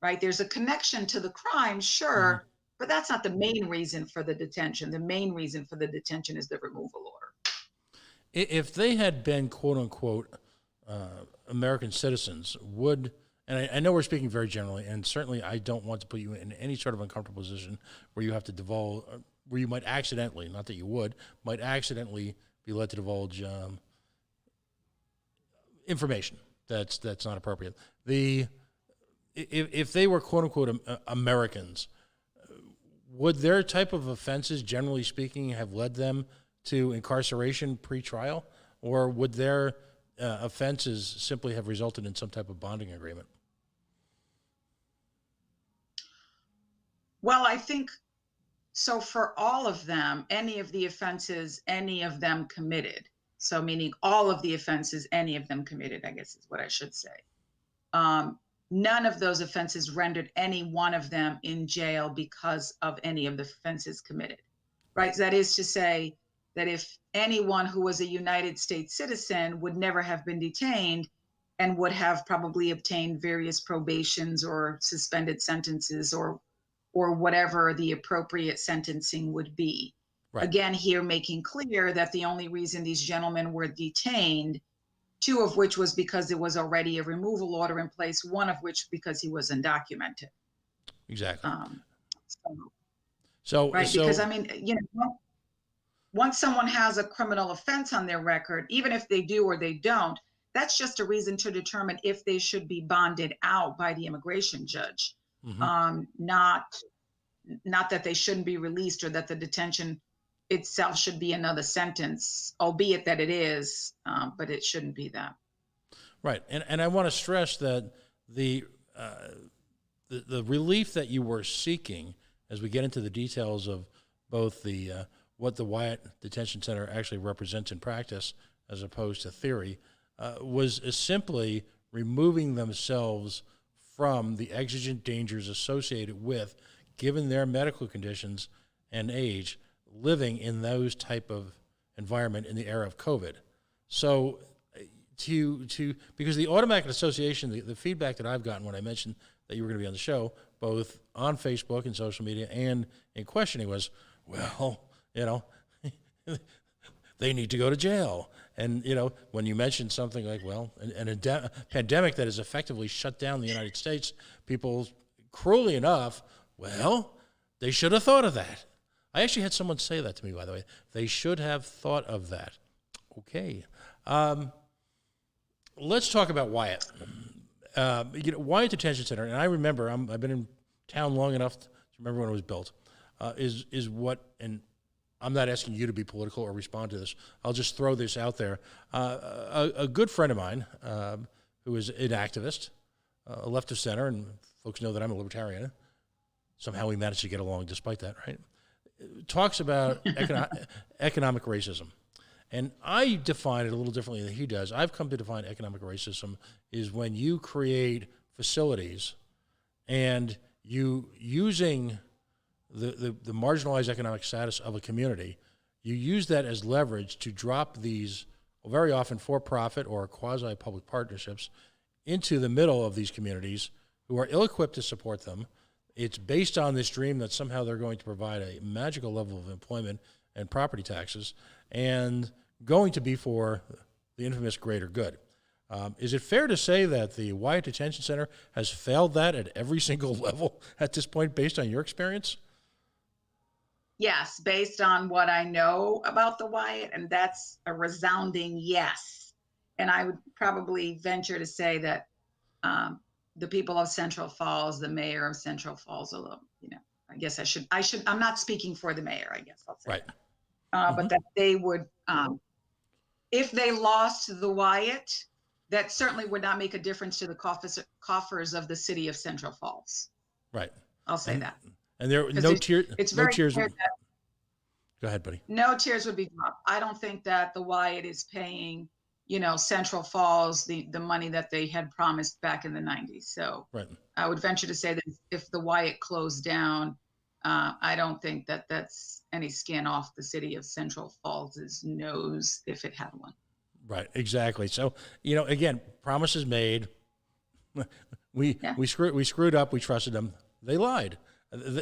Speaker 3: right? There's a connection to the crime, sure, but that's not the main reason for the detention. The main reason for the detention is the removal order.
Speaker 2: If they had been, quote unquote, American citizens, and I know we're speaking very generally, and certainly I don't want to put you in any sort of uncomfortable position where you have to where you might accidentally, not that you would, might accidentally be led to divulge information that's not appropriate. If they were quote unquote Americans, would their type of offenses, generally speaking, have led them to incarceration pre-trial, or would their offenses simply have resulted in some type of bonding agreement?
Speaker 3: Well, I think so. For all of them, any of the offenses, any of them committed. So meaning all of the offenses, any of them committed, I guess is what I should say. None of those offenses rendered any one of them in jail because of any of the offenses committed, right? That is to say that if anyone who was a United States citizen would never have been detained and would have probably obtained various probations or suspended sentences or whatever the appropriate sentencing would be. Right. Again, here making clear that the only reason these gentlemen were detained, two of which was because there was already a removal order in place, one of which because he was undocumented.
Speaker 2: Exactly.
Speaker 3: Because I mean, you know, once someone has a criminal offense on their record, even if they do or they don't, that's just a reason to determine if they should be bonded out by the immigration judge. Mm-hmm. Not that they shouldn't be released or that the detention itself should be another sentence, albeit that it is, but it shouldn't be that.
Speaker 2: Right, and I want to stress that the relief that you were seeking, as we get into the details of both the what the Wyatt Detention Center actually represents in practice, as opposed to theory, was simply removing themselves from the exigent dangers associated with, given their medical conditions and age, living in those type of environment in the era of COVID. So because the automatic association, the feedback that I've gotten when I mentioned that you were going to be on the show, both on Facebook and social media and in questioning, was, well, you know, they need to go to jail. And, you know, when you mentioned something like, well, a pandemic that has effectively shut down the United States, people, cruelly enough, well, they should have thought of that. I actually had someone say that to me, by the way. They should have thought of that. Okay. Let's talk about Wyatt. Wyatt Detention Center, and I remember, I've been in town long enough to remember when it was built, is what, and I'm not asking you to be political or respond to this. I'll just throw this out there. A good friend of mine who is an activist, left of center, and folks know that I'm a libertarian. Somehow we managed to get along despite that, right? Talks about economic racism. And I define it a little differently than he does. I've come to define economic racism is when you create facilities and you using the marginalized economic status of a community, you use that as leverage to drop these very often for-profit or quasi-public partnerships into the middle of these communities who are ill-equipped to support them. It's based on this dream that somehow they're going to provide a magical level of employment and property taxes and going to be for the infamous greater good. Is it fair to say that the Wyatt Detention Center has failed that at every single level at this point based on your experience?
Speaker 3: Yes, based on what I know about the Wyatt, and that's a resounding yes. And I would probably venture to say that the people of Central Falls, the mayor of Central Falls, although, you know, I guess I'm not speaking for the mayor, I guess I'll say
Speaker 2: right.
Speaker 3: That. But that they would, if they lost the Wyatt, that certainly would not make a difference to the coffers of the city of Central Falls.
Speaker 2: Right.
Speaker 3: I'll say that.
Speaker 2: And there no tears.
Speaker 3: It's very
Speaker 2: tears.
Speaker 3: Clear that
Speaker 2: go ahead, buddy.
Speaker 3: No tears would be dropped. I don't think that the Wyatt is paying, you know, Central Falls the money that they had promised back in the 90s. So right. I would venture to say that if the Wyatt closed down, I don't think that that's any skin off the city of Central Falls' nose if it had one.
Speaker 2: Right, exactly. So, you know, again, promises made. We screwed up. We trusted them. They lied,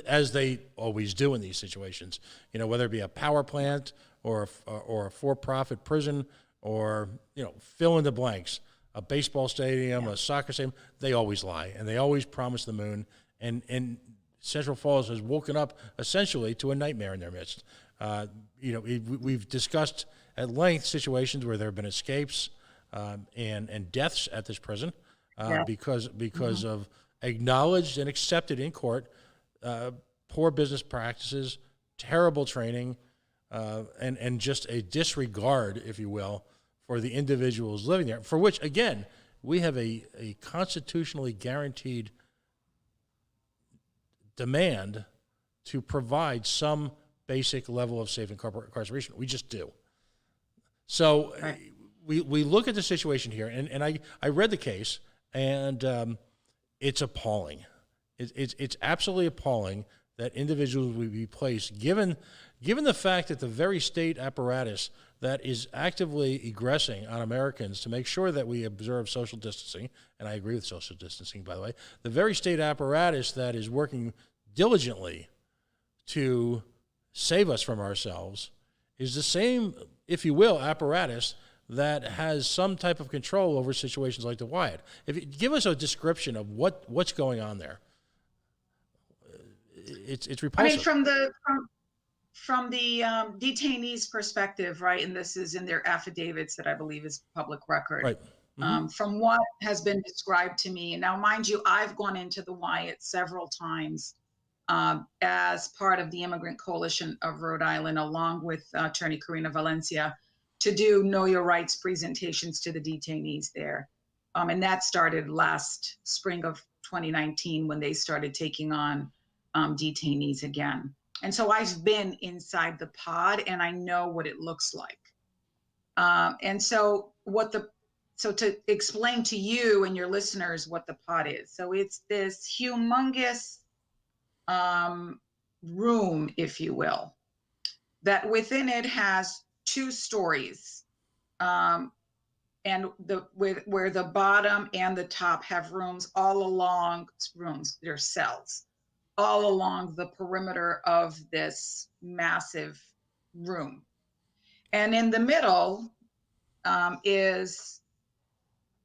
Speaker 2: as they always do in these situations. You know, whether it be a power plant or a for-profit prison or, you know, fill in the blanks, a baseball stadium, a soccer stadium, they always lie, and they always promise the moon. And Central Falls has woken up essentially to a nightmare in their midst. We've discussed at length situations where there have been escapes and deaths at this prison because of acknowledged and accepted in court poor business practices, terrible training, and just a disregard, if you will, for the individuals living there, for which, again, we have a constitutionally guaranteed demand to provide some basic level of safe incarceration. We just do. So we look at the situation here, and I read the case, and it's appalling. It's absolutely appalling that individuals would be placed, given the fact that the very state apparatus that is actively egressing on Americans to make sure that we observe social distancing, and I agree with social distancing, by the way, the very state apparatus that is working diligently to save us from ourselves is the same, if you will, apparatus that has some type of control over situations like the Wyatt. If you give us a description of what's going on there, it's repulsive.
Speaker 3: I mean, from the detainees' perspective, right, and this is in their affidavits that I believe is public record.
Speaker 2: Right. Mm-hmm.
Speaker 3: From what has been described to me, and now mind you, I've gone into the Wyatt several times as part of the Immigrant Coalition of Rhode Island, along with Attorney Karina Valencia, to do Know Your Rights presentations to the detainees there. And that started last spring of 2019 when they started taking on detainees again. And so I've been inside the pod and I know what it looks like. And so to explain to you and your listeners what the pod is. So it's this humongous room, if you will, that within it has 2 stories. And where the bottom and the top have rooms all along, they're cells, all along the perimeter of this massive room. And in the middle is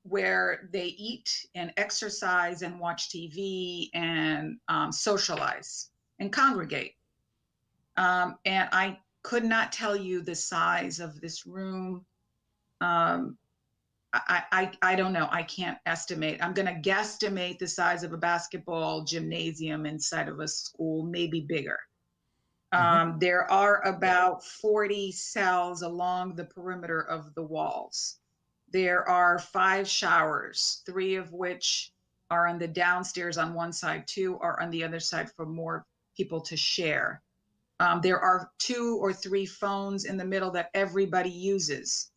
Speaker 3: where they eat and exercise and watch TV and socialize and congregate. And I could not tell you the size of this room. I don't know. I can't estimate. I'm going to guesstimate the size of a basketball gymnasium inside of a school, maybe bigger. Mm-hmm. There are about 40 cells along the perimeter of the walls. There are 5 showers, 3 of which are on the downstairs on one side, 2 are on the other side for more people to share. There are 2 or 3 phones in the middle that everybody uses.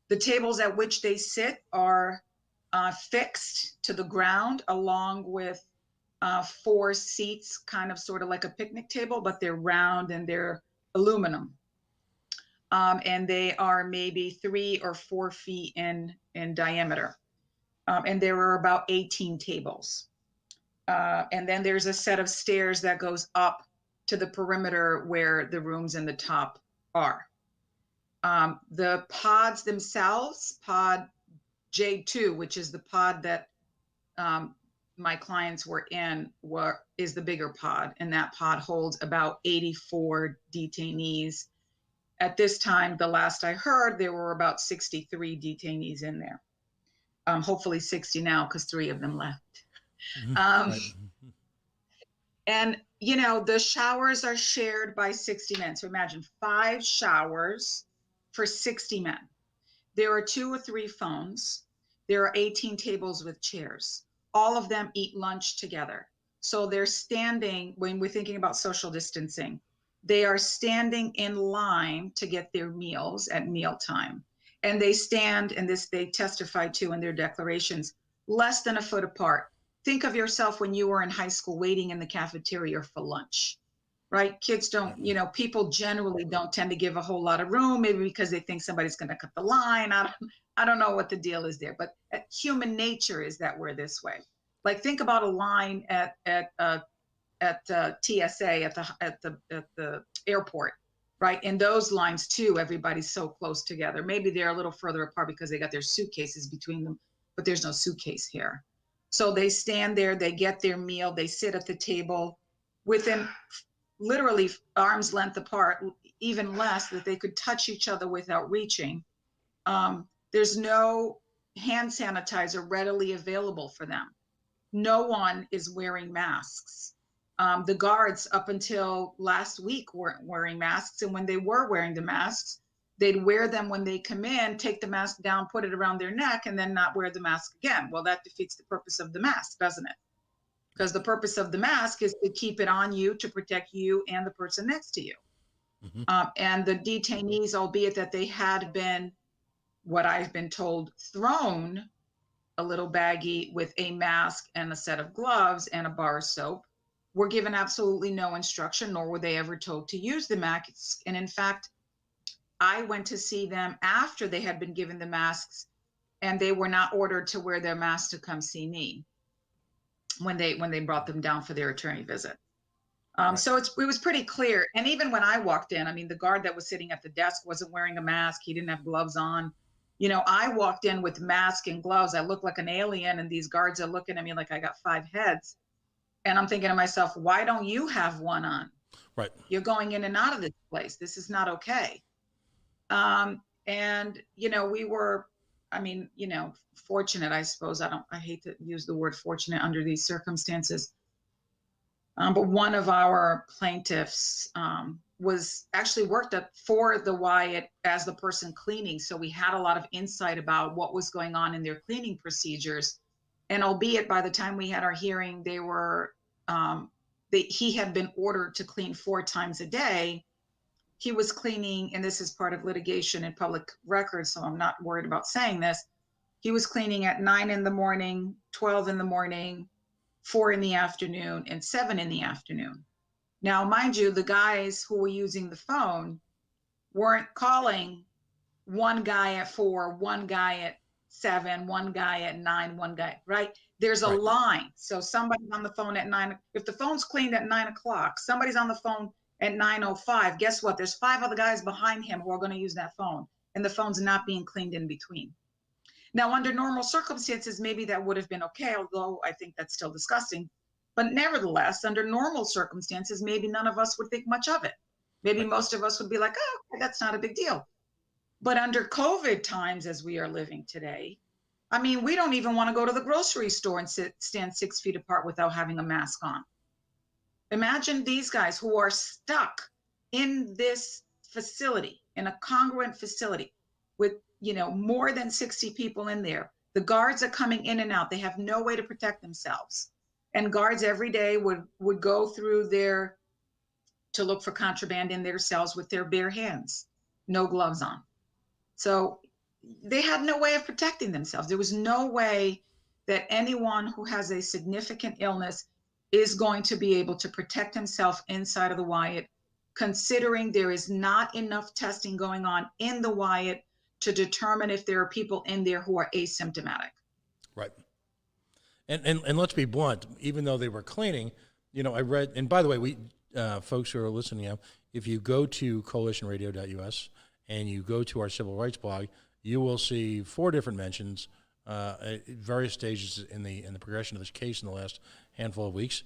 Speaker 3: The tables at which they sit are fixed to the ground, along with 4 seats, kind of sort of like a picnic table, but they're round and they're aluminum. And they are maybe 3 or 4 feet in diameter. And there are about 18 tables. And then there's a set of stairs that goes up to the perimeter where the rooms in the top are. The pods themselves, pod J2, which is the pod that my clients were in, is the bigger pod. And that pod holds about 84 detainees. At this time, the last I heard, there were about 63 detainees in there. Hopefully 60 now, because 3 of them left. Right. And, you know, the showers are shared by 60 men. So imagine 5 showers for 60 men. There are 2 or 3 phones. There are 18 tables with chairs. All of them eat lunch together. So they're standing, when we're thinking about social distancing, they are standing in line to get their meals at mealtime. And they stand, and this they testify to in their declarations, less than a foot apart. Think of yourself when you were in high school waiting in the cafeteria for lunch, right? Kids don't, you know, people generally don't tend to give a whole lot of room, maybe because they think somebody's going to cut the line. I don't know what the deal is there, but human nature is that we're this way. Like think about a line at TSA at the airport, right? In those lines too, everybody's so close together. Maybe they're a little further apart because they got their suitcases between them, but there's no suitcase here. So they stand there, they get their meal, they sit at the table. within literally arm's length apart, even less, that they could touch each other without reaching. There's no hand sanitizer readily available for them. No one is wearing masks. The guards up until last week weren't wearing masks. And when they were wearing the masks, they'd wear them when they come in, take the mask down, put it around their neck, and then not wear the mask again. Well, that defeats the purpose of the mask, doesn't it? Because the purpose of the mask is to keep it on you to protect you and the person next to you. Mm-hmm. And the detainees, albeit that they had been, what I've been told, thrown a little baggie with a mask and a set of gloves and a bar of soap, were given absolutely no instruction, nor were they ever told to use the mask. And in fact, I went to see them after they had been given the masks, and they were not ordered to wear their masks to come see me when they brought them down for their attorney visit. Right. So it was pretty clear. And even when I walked in, I mean, the guard that was sitting at the desk wasn't wearing a mask. He didn't have gloves on. You know, I walked in with mask and gloves. I look like an alien, and these guards are looking at me like I got 5 heads. And I'm thinking to myself, why don't you have one on?
Speaker 2: Right.
Speaker 3: You're going in and out of this place. This is not okay. And, you know, we were, I mean, you know, fortunate, I suppose. I hate to use the word fortunate under these circumstances. But one of our plaintiffs was actually worked for the Wyatt as the person cleaning. So we had a lot of insight about what was going on in their cleaning procedures. And albeit by the time we had our hearing, they were, he had been ordered to clean 4 times a day. He was cleaning, and this is part of litigation and public record, so I'm not worried about saying this. He was cleaning at 9 in the morning, 12 in the morning, 4 in the afternoon, and 7 in the afternoon. Now, mind you, the guys who were using the phone weren't calling one guy at 4, one guy at 7, one guy at 9, one guy, right? There's a line. So somebody's on the phone at 9. If the phone's cleaned at 9 o'clock, somebody's on the phone at 9:05. Guess what? There's 5 other guys behind him who are going to use that phone, and the phone's not being cleaned in between. Now, under normal circumstances, maybe that would have been okay, although I think that's still disgusting. But nevertheless, under normal circumstances, maybe none of us would think much of it. Maybe most of us would be like, oh, that's not a big deal. But under COVID times, as we are living today, I mean, we don't even want to go to the grocery store and stand 6 feet apart without having a mask on. Imagine these guys who are stuck in this facility, in a congruent facility with, you know, more than 60 people in there. The guards are coming in and out. They have no way to protect themselves. And guards every day would go through to look for contraband in their cells with their bare hands, no gloves on. So they had no way of protecting themselves. There was no way that anyone who has a significant illness is going to be able to protect himself inside of the Wyatt, considering there is not enough testing going on in the Wyatt to determine if there are people in there who are asymptomatic.
Speaker 2: Right. And let's be blunt, even though they were cleaning, you know, I read, and by the way, we folks who are listening now, if you go to coalitionradio.us and you go to our civil rights blog, you will see 4 different mentions at various stages in the progression of this case in the last handful of weeks,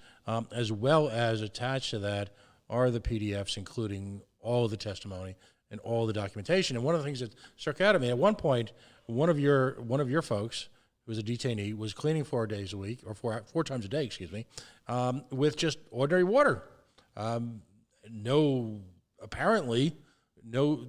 Speaker 2: as well as attached to that are the PDFs, including all of the testimony and all the documentation. And one of the things that struck out at me, at one point, one of your folks, who was a detainee, was cleaning 4 days a week, or 4 times a day, excuse me, with just ordinary water. Apparently no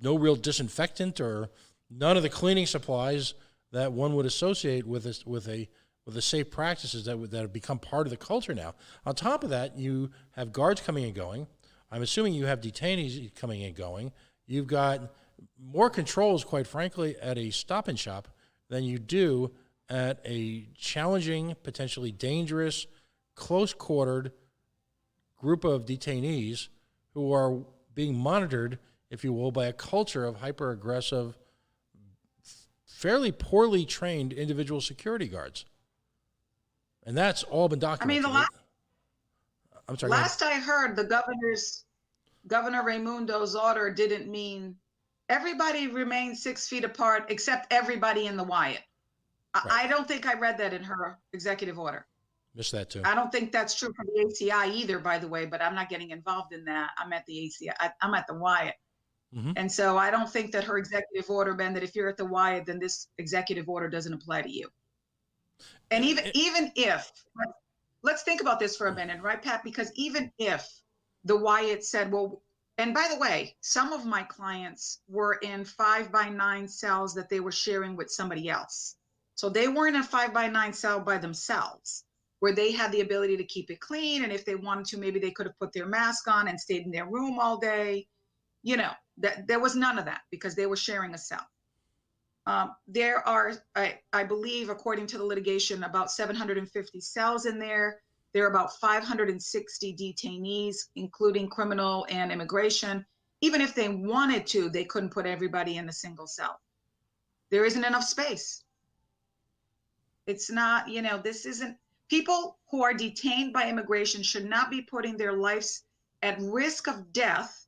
Speaker 2: real disinfectant or none of the cleaning supplies that one would associate with the safe practices that have become part of the culture now. On top of that, you have guards coming and going. I'm assuming you have detainees coming and going. You've got more controls, quite frankly, at a Stop and Shop than you do at a challenging, potentially dangerous, close-quartered group of detainees who are being monitored, if you will, by a culture of hyper-aggressive, fairly poorly trained individual security guards. And that's all been documented.
Speaker 3: I mean, last I heard, Governor Raimundo's order didn't mean everybody remained 6 feet apart except everybody in the Wyatt. Right. I don't think I read that in her executive order.
Speaker 2: Missed that too.
Speaker 3: I don't think that's true for the ACI either, by the way, but I'm not getting involved in that. I'm at the ACI. I'm at the Wyatt.
Speaker 2: Mm-hmm.
Speaker 3: And so I don't think that her executive order meant that if you're at the Wyatt, then this executive order doesn't apply to you. And even if, let's think about this for a minute, right, Pat? Because even if the Wyatt said, well, and by the way, some of my clients were in 5x9 cells that they were sharing with somebody else. So they weren't in a 5x9 cell by themselves, where they had the ability to keep it clean. And if they wanted to, maybe they could have put their mask on and stayed in their room all day. You know, that there was none of that because they were sharing a cell. There are, I believe, according to the litigation, about 750 cells in there. There are about 560 detainees, including criminal and immigration. Even if they wanted to, they couldn't put everybody in a single cell. There isn't enough space. It's not, you know, this isn't, people who are detained by immigration should not be putting their lives at risk of death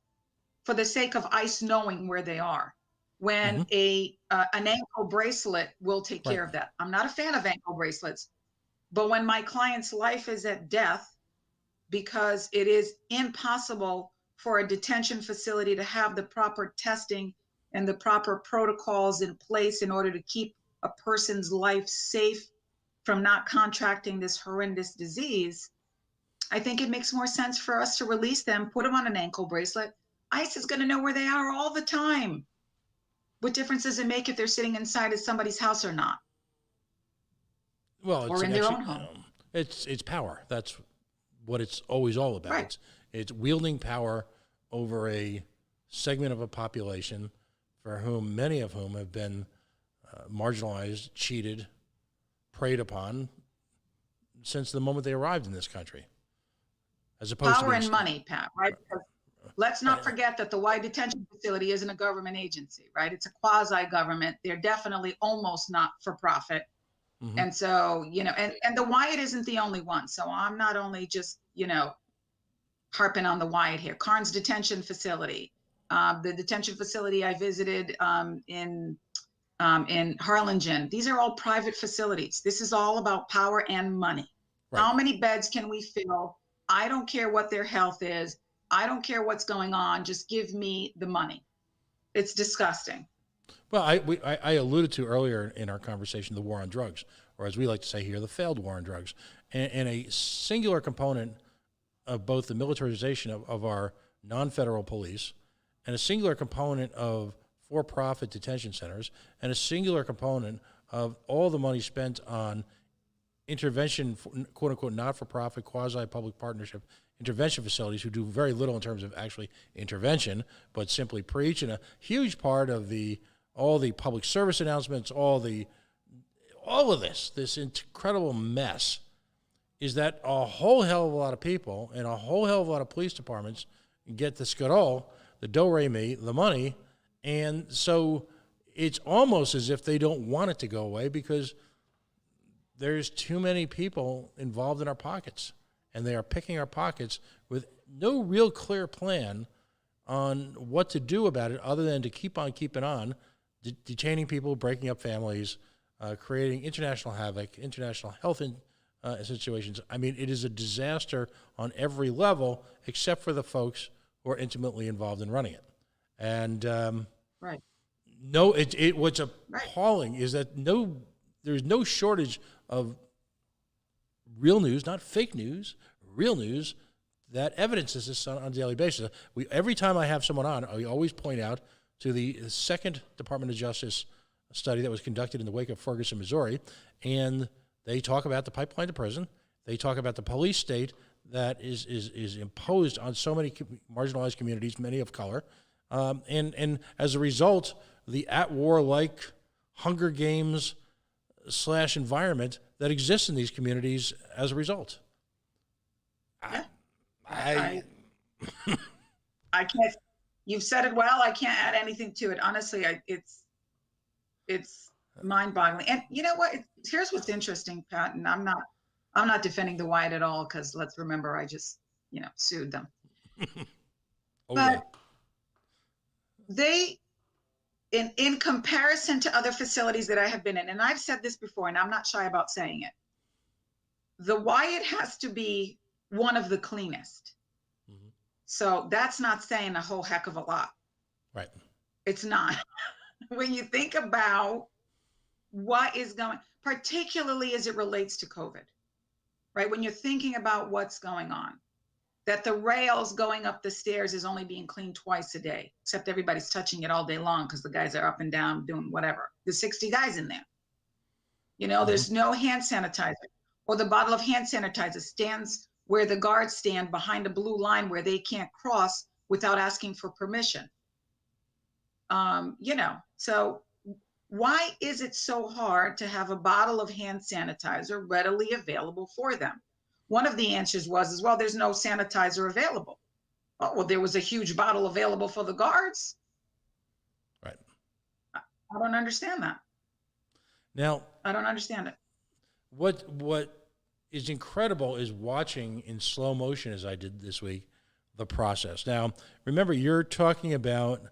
Speaker 3: for the sake of ICE knowing where they are, when an ankle bracelet will take care of that. I'm not a fan of ankle bracelets, but when my client's life is at death because it is impossible for a detention facility to have the proper testing and the proper protocols in place in order to keep a person's life safe from not contracting this horrendous disease, I think it makes more sense for us to release them, put them on an ankle bracelet. ICE is going to know where they are all the time. What difference does it make if they're sitting inside of somebody's house or not?
Speaker 2: Well,
Speaker 3: or in their own home.
Speaker 2: It's power. That's what it's always all about.
Speaker 3: Right.
Speaker 2: It's wielding power over a segment of a population for whom many of whom have been marginalized, cheated, preyed upon since the moment they arrived in this country. As opposed
Speaker 3: power
Speaker 2: to
Speaker 3: and money, Pat, right? Because let's not forget that the Wyatt Detention Facility isn't a government agency, right? It's a quasi-government. They're definitely almost not for profit.
Speaker 2: Mm-hmm.
Speaker 3: And so, you know, and the Wyatt isn't the only one. So I'm not only just, you know, harping on the Wyatt here. Carnes Detention Facility, the detention facility I visited in Harlingen. These are all private facilities. This is all about power and money. Right. How many beds can we fill? I don't care what their health is. I don't care what's going on. Just give me the money. It's disgusting.
Speaker 2: Well, I alluded to earlier in our conversation the war on drugs, or as we like to say here, the failed war on drugs. And a singular component of both the militarization of our non-federal police and a singular component of for-profit detention centers and a singular component of all the money spent on intervention, quote-unquote, not-for-profit, quasi-public partnership intervention facilities who do very little in terms of actually intervention, but simply preach. And a huge part of all the public service announcements, all of this incredible mess is that a whole hell of a lot of people and a whole hell of a lot of police departments get the skadol, the do-re-mi, the money, and so it's almost as if they don't want it to go away because there's too many people involved in our pockets, and they are picking our pockets with no real clear plan on what to do about it other than to keep on keeping on, detaining people, breaking up families, creating international havoc, international health situations. I mean, it is a disaster on every level except for the folks who are intimately involved in running it. And
Speaker 3: right.
Speaker 2: No, what's appalling is that there's no shortage of real news, not fake news, real news that evidences this on a daily basis. Every time I have someone on, I always point out to the second Department of Justice study that was conducted in the wake of Ferguson, Missouri, and they talk about the pipeline to prison. They talk about the police state that is imposed on so many marginalized communities, many of color, and as a result, the at-war-like Hunger Games / environment that exists in these communities as a result.
Speaker 3: I can't. You've said it well. I can't add anything to it. Honestly, it's mind-boggling. And you know what? Here's what's interesting, Pat. And I'm not defending the Wyatt at all because let's remember I just sued them. But they, in comparison to other facilities that I have been in, and I've said this before, and I'm not shy about saying it. the Wyatt has to be one of the cleanest.
Speaker 2: Mhm.
Speaker 3: So that's not saying a whole heck of a lot.
Speaker 2: Right.
Speaker 3: It's not. When you think about what is going, particularly as it relates to COVID, right? When you're thinking about what's going on, that the rails going up the stairs is only being cleaned twice a day, except everybody's touching it all day long because the guys are up and down doing whatever. There's 60 guys in there. There's no hand sanitizer, or the bottle of hand sanitizer stands where the guards stand behind a blue line where they can't cross without asking for permission. So why is it so hard to have a bottle of hand sanitizer readily available for them? One of the answers was, well, there's no sanitizer available. Oh, well, there was a huge bottle available for the guards.
Speaker 2: Right.
Speaker 3: I don't understand that.
Speaker 2: Now,
Speaker 3: I don't understand it.
Speaker 2: what is incredible is watching in slow motion, as I did this week, the process. Now, remember, you're talking about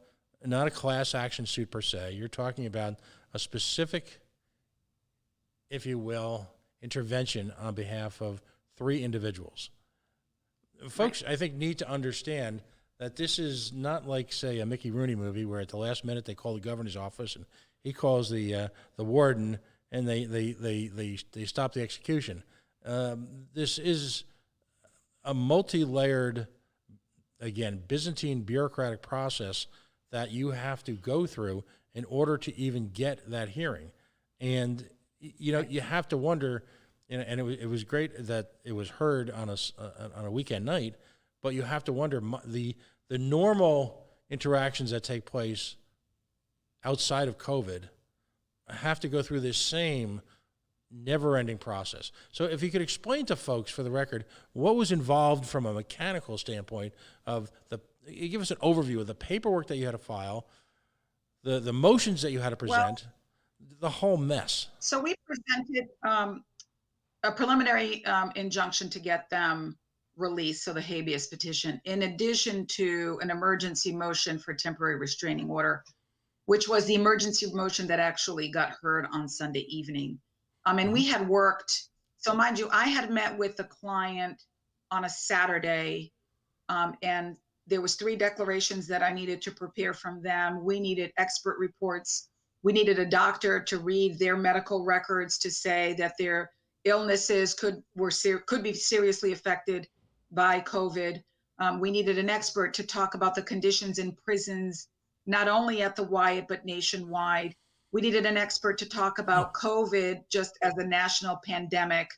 Speaker 2: not a class action suit per se. You're talking about a specific, if you will, intervention on behalf of 3 individuals. Folks, I think, need to understand that this is not like, say, a Mickey Rooney movie where at the last minute they call the governor's office and he calls the warden and they stop the execution. This is a multi-layered, again, Byzantine bureaucratic process that you have to go through in order to even get that hearing. And, you have to wonder, and it was great that it was heard on a weekend night, but you have to wonder the normal interactions that take place outside of COVID have to go through this same never-ending process. So if you could explain to folks, for the record, what was involved from a mechanical standpoint of give us an overview of the paperwork that you had to file, the motions that you had to present, the whole mess.
Speaker 3: So we presented a preliminary injunction to get them released, so the habeas petition, in addition to an emergency motion for temporary restraining order, which was the emergency motion that actually got heard on Sunday evening. And we had worked, so mind you, I had met with the client on a Saturday, and there was 3 declarations that I needed to prepare from them. We needed expert reports. We needed a doctor to read their medical records to say that their illnesses could be seriously affected by COVID. We needed an expert to talk about the conditions in prisons, not only at the Wyatt, but nationwide. We needed an expert to talk about COVID just as a national pandemic.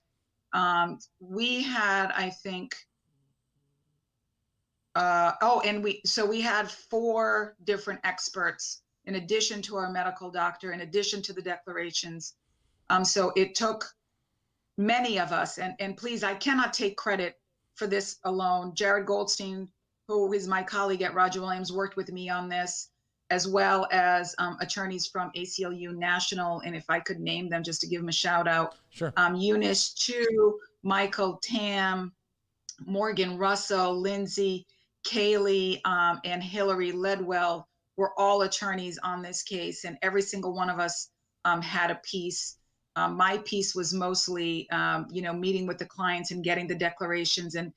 Speaker 3: We had, I think, we had 4 different experts in addition to our medical doctor, in addition to the declarations. So it took many of us, and please, I cannot take credit for this alone. Jared Goldstein, who is my colleague at Roger Williams, worked with me on this, as well as attorneys from ACLU National, and if I could name them just to give them a shout out.
Speaker 2: Sure.
Speaker 3: Eunice Chu, Michael Tam, Morgan Russell, Lindsay, Kaylee, and Hillary Ledwell were all attorneys on this case, and every single one of us had a piece. My piece was mostly, meeting with the clients and getting the declarations and,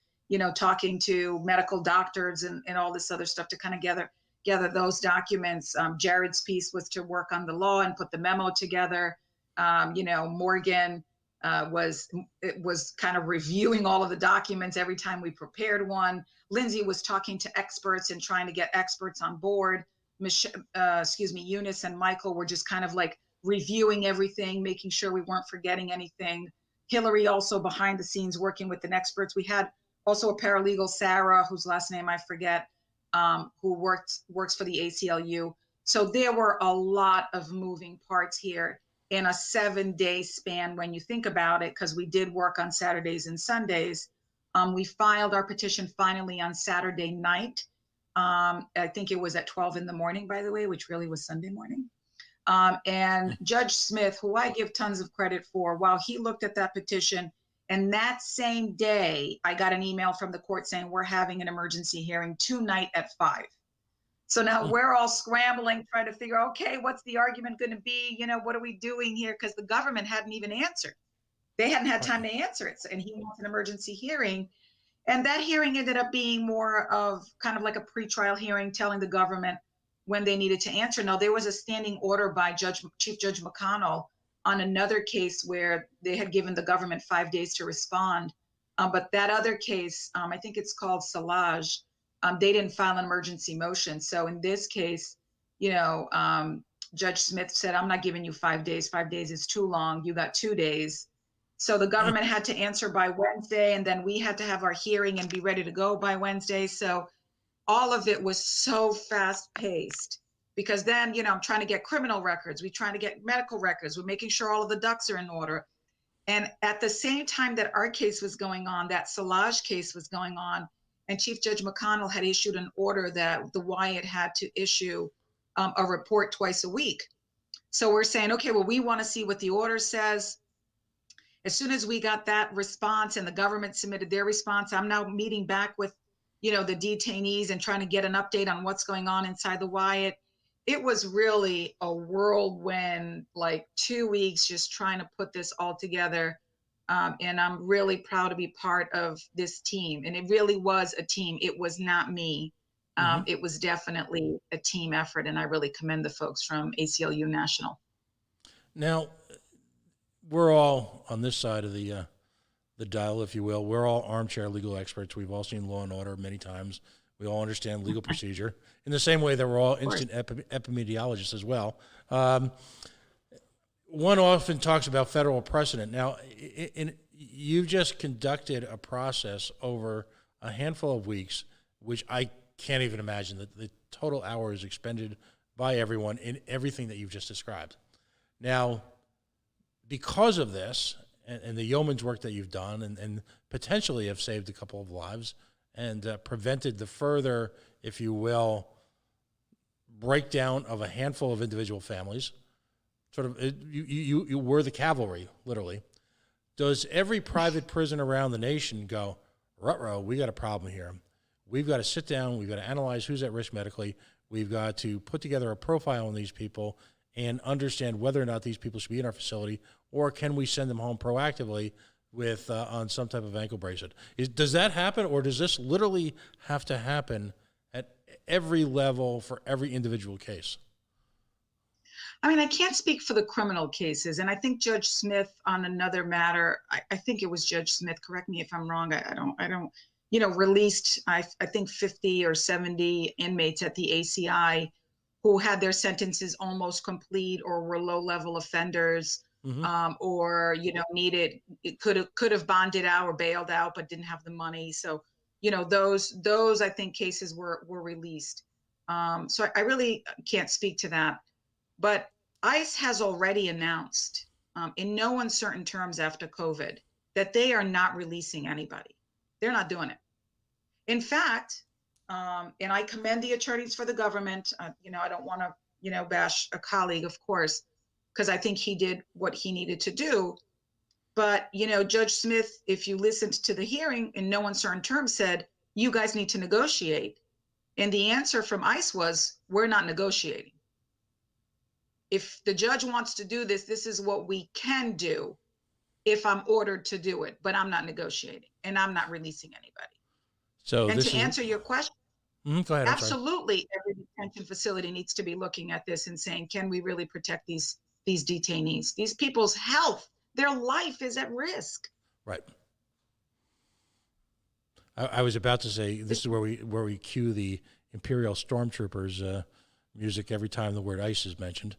Speaker 3: talking to medical doctors and all this other stuff to kind of gather those documents. Jared's piece was to work on the law and put the memo together. Morgan was kind of reviewing all of the documents every time we prepared one. Lindsay was talking to experts and trying to get experts on board. Eunice and Michael were just kind of like reviewing everything, making sure we weren't forgetting anything. Hillary also behind the scenes working with the experts. We had also a paralegal, Sarah, whose last name I forget, who works for the ACLU. So there were a lot of moving parts here in a 7-day span when you think about it, because we did work on Saturdays and Sundays. We filed our petition finally on Saturday night. I think it was at 12 in the morning, by the way, which really was Sunday morning. And Judge Smith, who I give tons of credit for, while he looked at that petition, and that same day, I got an email from the court saying, we're having an emergency hearing tonight at 5. So now we're all scrambling, trying to figure, okay, what's the argument going to be? What are we doing here? Because the government hadn't even answered. They hadn't had time to answer it. And he wants an emergency hearing. And that hearing ended up being more of kind of like a pretrial hearing, telling the government when they needed to answer. Now, there was a standing order by Chief Judge McConnell on another case where they had given the government 5 days to respond. But that other case, I think it's called Salage, they didn't file an emergency motion. So in this case, Judge Smith said, I'm not giving you 5 days. 5 days is too long. You got 2 days. So the government had to answer by Wednesday, and then we had to have our hearing and be ready to go by Wednesday. So all of it was so fast paced, because then, I'm trying to get criminal records. We're trying to get medical records. We're making sure all of the ducks are in order. And at the same time that our case was going on, that Salage case was going on, and Chief Judge McConnell had issued an order that the Wyatt had to issue a report twice a week. So we're saying, okay, well, we want to see what the order says. As soon as we got that response and the government submitted their response, I'm now meeting back with, the detainees and trying to get an update on what's going on inside the Wyatt. It was really a whirlwind, like 2 weeks, just trying to put this all together. And I'm really proud to be part of this team. And it really was a team. It was not me. It was definitely a team effort. And I really commend the folks from ACLU National.
Speaker 2: Now, we're all on this side of the dial, if you will. We're all armchair legal experts. We've all seen Law and Order many times. We all understand legal procedure in the same way that we're all instant epidemiologists as well. One often talks about federal precedent. Now, you've just conducted a process over a handful of weeks, which I can't even imagine that the total hours expended by everyone in everything that you've just described. Now, because of this and the yeoman's work that you've done and potentially have saved a couple of lives and prevented the further, if you will, breakdown of a handful of individual families, you were the cavalry, literally. Does every private prison around the nation go, ruh-roh, we got a problem here. We've got to sit down, we've got to analyze who's at risk medically, we've got to put together a profile on these people and understand whether or not these people should be in our facility, or can we send them home proactively with on some type of ankle bracelet? Does that happen, or does this literally have to happen at every level for every individual case?
Speaker 3: I mean, I can't speak for the criminal cases, and I think Judge Smith on another matter, I think it was Judge Smith, correct me if I'm wrong, I don't, released, I think 50 or 70 inmates at the ACI who had their sentences almost complete or were low-level offenders, or could have bonded out or bailed out but didn't have the money. So, those I think cases were released. So I really can't speak to that. But ICE has already announced, in no uncertain terms after COVID, that they are not releasing anybody. They're not doing it. In fact, and I commend the attorneys for the government. I don't want to, bash a colleague, of course, because I think he did what he needed to do. But, Judge Smith, if you listened to the hearing, in no uncertain terms said, you guys need to negotiate. And the answer from ICE was, we're not negotiating. If the judge wants to do this, this is what we can do if I'm ordered to do it, but I'm not negotiating and I'm not releasing anybody. So, and to answer your question,
Speaker 2: go ahead,
Speaker 3: absolutely, every detention facility needs to be looking at this and saying, can we really protect these detainees? These people's health, their life is at risk.
Speaker 2: Right. I was about to say, this is where we cue the Imperial Stormtroopers music every time the word ICE is mentioned.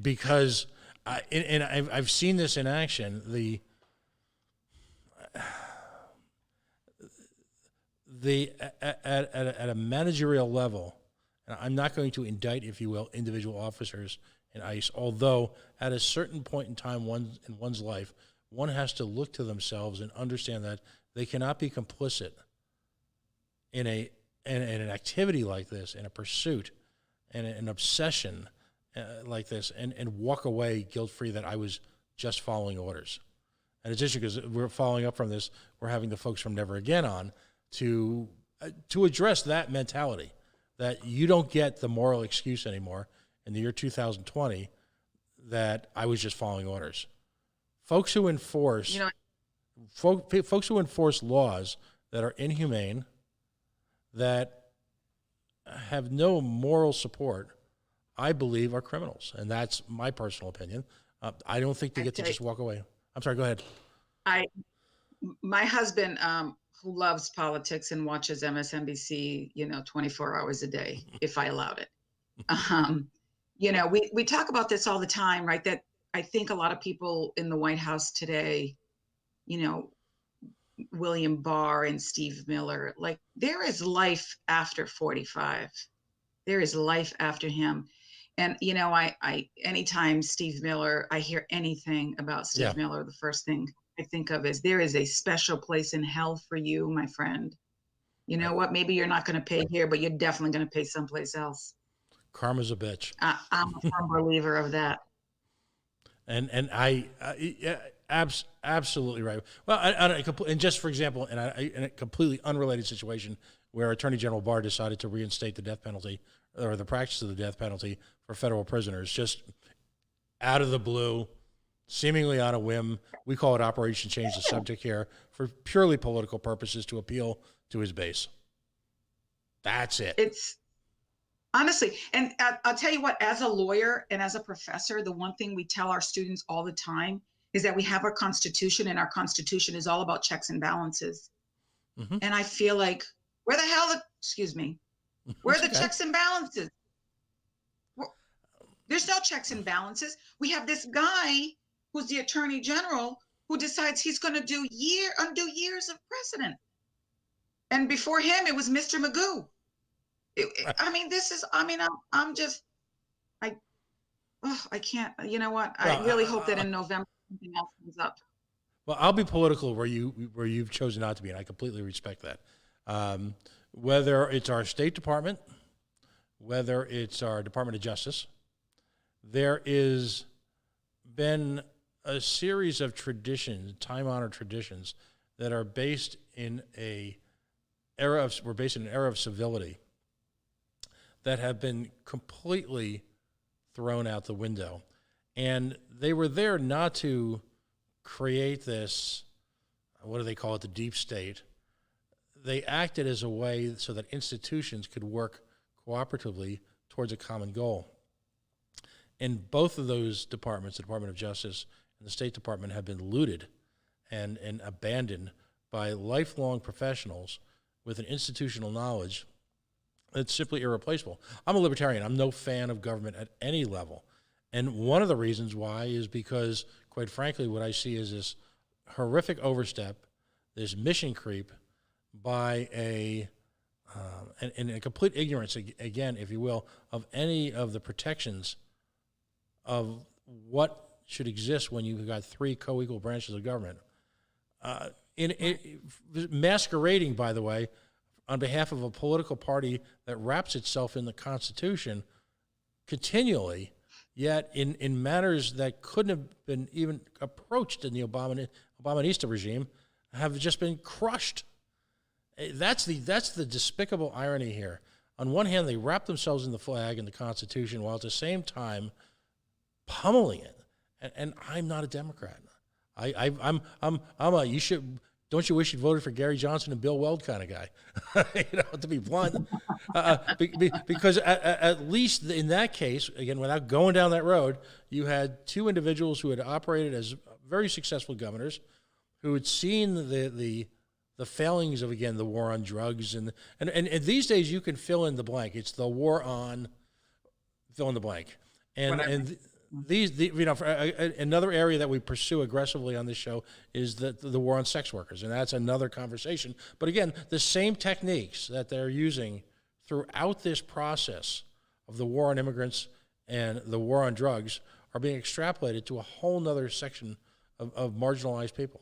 Speaker 2: Because I've seen this in action. At a managerial level, and I'm not going to indict, if you will, individual officers in ICE, although at a certain point in time in one's life, one has to look to themselves and understand that they cannot be complicit in an activity like this, in a pursuit, and an obsession like this, and walk away guilt-free that I was just following orders. And it's interesting because we're following up from this, we're having the folks from Never Again on to address that mentality, that you don't get the moral excuse anymore in the year 2020 that I was just following orders. folks who enforce
Speaker 3: You know,
Speaker 2: folks who enforce laws that are inhumane, that have no moral support, I believe are criminals, and that's my personal opinion. I don't think they get to just walk away. I'm sorry. Go ahead.
Speaker 3: My husband, who loves politics and watches MSNBC, 24 hours a day, if I allowed it. We talk about this all the time, right? That I think a lot of people in the White House today, William Barr and Steve Miller, like there is life after 45. There is life after him. And, I anytime Steve Miller, I hear anything about Steve Miller, the first thing I think of is there is a special place in hell for you, my friend. You know what? Maybe you're not going to pay here, but you're definitely going to pay someplace else.
Speaker 2: Karma's a bitch.
Speaker 3: I'm a firm believer of that.
Speaker 2: And absolutely right. Well, and just for example, in a completely unrelated situation where Attorney General Barr decided to reinstate the death penalty or the practice of the death penalty for federal prisoners, just out of the blue, seemingly on a whim. We call it Operation Change the Subject here, for purely political purposes to appeal to his base. That's it.
Speaker 3: It's honestly, and I'll tell you what, as a lawyer and as a professor, the one thing we tell our students all the time is that we have our Constitution, and our Constitution is all about checks and balances. Mm-hmm. And I feel like, where the checks and balances? There's no checks and balances. We have this guy who's the Attorney General who decides he's going to undo years of precedent. And before him, it was Mr. Magoo. I can't, you know what? I really hope that in November something else comes up.
Speaker 2: Well, I'll be political where you've chosen not to be, and I completely respect that. Whether it's our State Department, whether it's our Department of Justice, there is been a series of traditions, time-honored traditions, that are based in an era of civility that have been completely thrown out the window. And they were there not to create this, what do they call it, the deep state. They acted as a way so that institutions could work cooperatively towards a common goal. And both of those departments, the Department of Justice and the State Department, have been looted and abandoned by lifelong professionals with an institutional knowledge that's simply irreplaceable. I'm a libertarian. I'm no fan of government at any level. And one of the reasons why is because, quite frankly, what I see is this horrific overstep, this mission creep by a complete ignorance, again, if you will, of any of the protections of what should exist when you've got three co-equal branches of government. Masquerading, by the way, on behalf of a political party that wraps itself in the Constitution continually, yet in matters that couldn't have been even approached in the Obamanista regime, have just been crushed. That's the despicable irony here. On one hand, they wrap themselves in the flag and the Constitution, while at the same time pummeling it. And I'm not a Democrat. I'm a don't you wish you'd voted for Gary Johnson and Bill Weld kind of guy, to be blunt. Because at least in that case, again, without going down that road, you had two individuals who had operated as very successful governors, who had seen the failings of, again, the war on drugs. And these days you can fill in the blank. It's the war on fill in the blank. And another area that we pursue aggressively on this show is the war on sex workers, and that's another conversation. But again, the same techniques that they're using throughout this process of the war on immigrants and the war on drugs are being extrapolated to a whole nother section of marginalized people,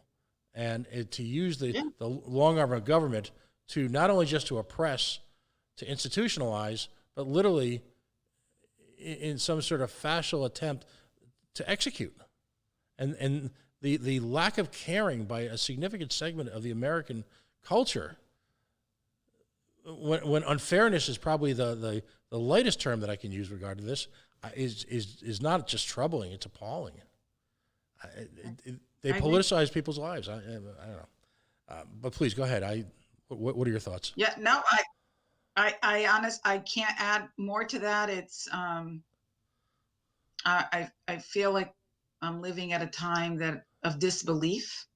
Speaker 2: and to use the long arm of government to not only just to oppress, to institutionalize, but literally in some sort of fascial attempt to execute. And the lack of caring by a significant segment of the American culture, when unfairness is probably the lightest term that I can use regard to this, is not just troubling, it's appalling. they politicize people's lives. I don't know. But please go ahead. What are your thoughts?
Speaker 3: Yeah, no, I can't add more to that. It's I feel like I'm living at a time of disbelief.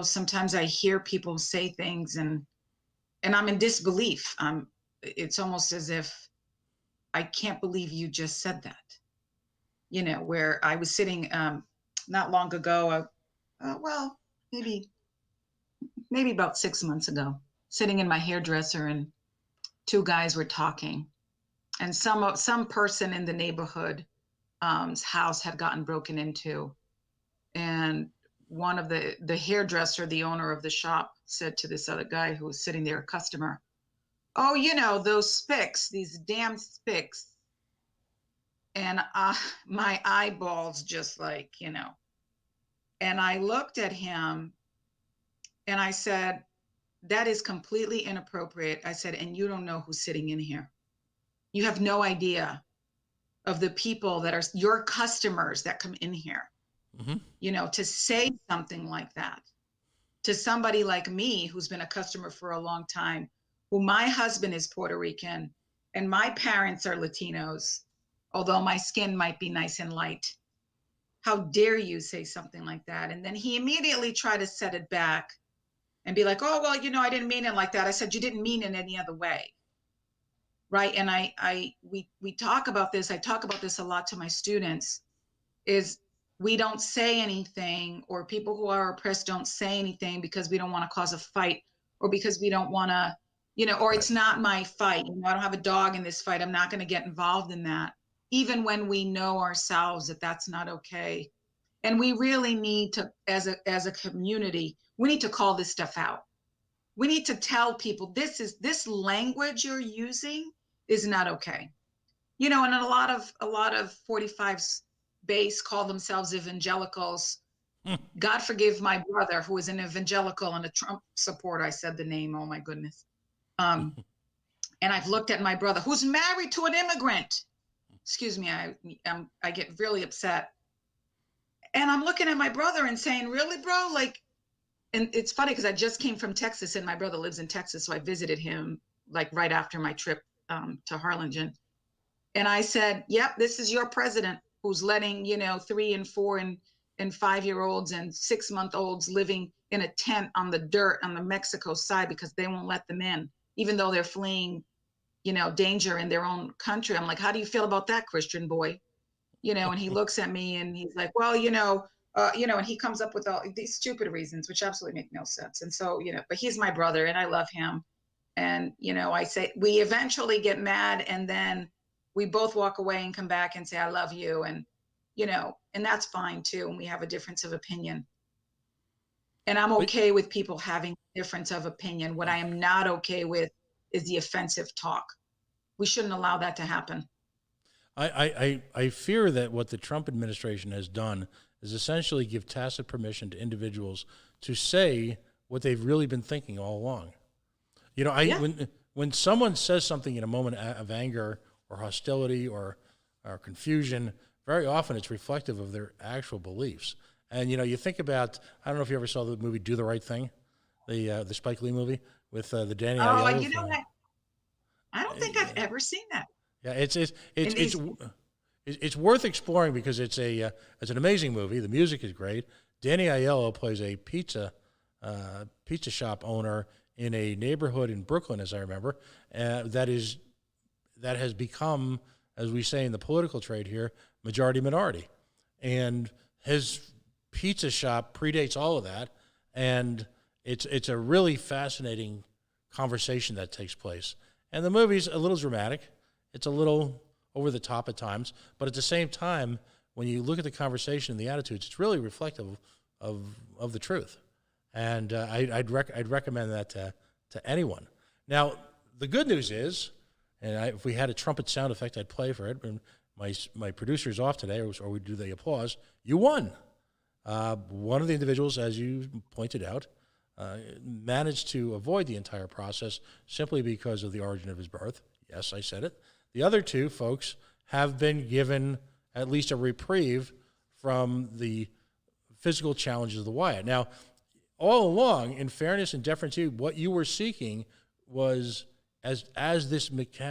Speaker 3: Sometimes I hear people say things and I'm in disbelief. It's almost as if I can't believe you just said that. Where I was sitting not long ago, well, maybe about 6 months ago, sitting in my hairdresser, and two guys were talking, and some person in the neighborhood house had gotten broken into, and one of the hairdresser, the owner of the shop, said to this other guy who was sitting there, a customer, "Oh, those spics, these damn spics." And my eyeballs just and I looked at him and I said, "That is completely inappropriate." I said, "And you don't know who's sitting in here. You have no idea of the people that are your customers that come in here." To say something like that to somebody like me, who's been a customer for a long time, who my husband is Puerto Rican and my parents are Latinos, although my skin might be nice and light. How dare you say something like that? And then he immediately tried to set it back and be like, "Oh, well, I didn't mean it like that." I said, "You didn't mean it any other way." Right. And we talk about this. I talk about this a lot to my students, is we don't say anything, or people who are oppressed don't say anything because we don't want to cause a fight, or because we don't want to, or it's not my fight. I don't have a dog in this fight. I'm not going to get involved in that, even when we know ourselves that that's not okay. And we really need to, as a community, we need to call this stuff out. We need to tell people this language you're using is not okay. And a lot of 45 base call themselves evangelicals. God forgive my brother, who is an evangelical and a Trump supporter. I said the name. Oh my goodness. And I've looked at my brother, who's married to an immigrant. Excuse me. I get really upset. And I'm looking at my brother and saying, "Really, bro?" And it's funny because I just came from Texas, and my brother lives in Texas. So I visited him right after my trip to Harlingen. And I said, "Yep, this is your president, who's letting, 3 and 4 and 5-year-olds and 6-month-olds living in a tent on the dirt on the Mexico side because they won't let them in, even though they're fleeing, danger in their own country." I'm like, "How do you feel about that, Christian boy?" And he looks at me and he's like, "Well, and he comes up with all these stupid reasons, which absolutely make no sense." And so, but he's my brother and I love him. And, I say, we eventually get mad, and then we both walk away and come back and say, "I love you." And, and that's fine too. And we have a difference of opinion. And I'm okay with people having a difference of opinion. What I am not okay with is the offensive talk. We shouldn't allow that to happen.
Speaker 2: I fear that what the Trump administration has done is essentially give tacit permission to individuals to say what they've really been thinking all along. When someone says something in a moment of anger or hostility or confusion, very often it's reflective of their actual beliefs. And you think about, I don't know if you ever saw the movie Do the Right Thing, the Spike Lee movie with the Danny Aiello.
Speaker 3: Oh, what? I don't think I've ever seen that.
Speaker 2: Yeah, it's worth exploring because it's an amazing movie. The music is great. Danny Aiello plays a pizza shop owner in a neighborhood in Brooklyn, as I remember, that has become, as we say in the political trade here, majority minority, and his pizza shop predates all of that, and it's a really fascinating conversation that takes place. And the movie's a little dramatic. It's a little over the top at times, but at the same time, when you look at the conversation and the attitudes, it's really reflective of the truth. And I'd recommend that to anyone. Now, the good news is, and if we had a trumpet sound effect, I'd play for it. And my producer's off today, or we do the applause. You won. One of the individuals, as you pointed out, managed to avoid the entire process simply because of the origin of his birth. Yes, I said it. The other two folks have been given at least a reprieve from the physical challenges of the Wyatt. Now, all along, in fairness and deference to you, what you were seeking was, as this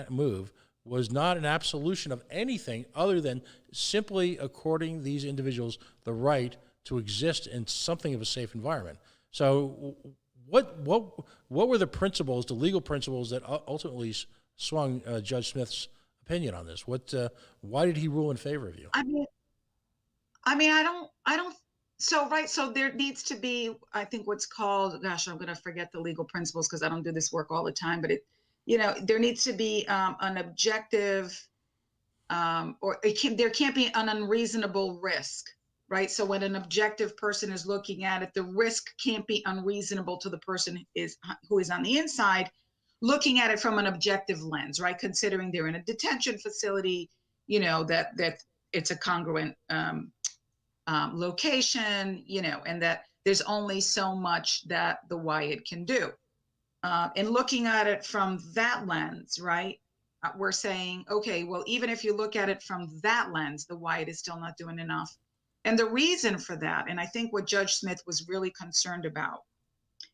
Speaker 2: move, was not an absolution of anything other than simply according these individuals the right to exist in something of a safe environment. So what were the principles, the legal principles that ultimately swung Judge Smith's opinion on this? Why did he rule in favor of you?
Speaker 3: I mean, I don't. So there needs to be, I think, what's called, gosh, I'm going to forget the legal principles because I don't do this work all the time, but there needs to be an objective, there can't be an unreasonable risk, right? So when an objective person is looking at it, the risk can't be unreasonable to the person who is on the inside, looking at it from an objective lens, right? Considering they're in a detention facility, that it's a congruent location, and that there's only so much that the Wyatt can do. And looking at it from that lens, right? We're saying, okay, well, even if you look at it from that lens, the Wyatt is still not doing enough. And the reason for that, and I think what Judge Smith was really concerned about,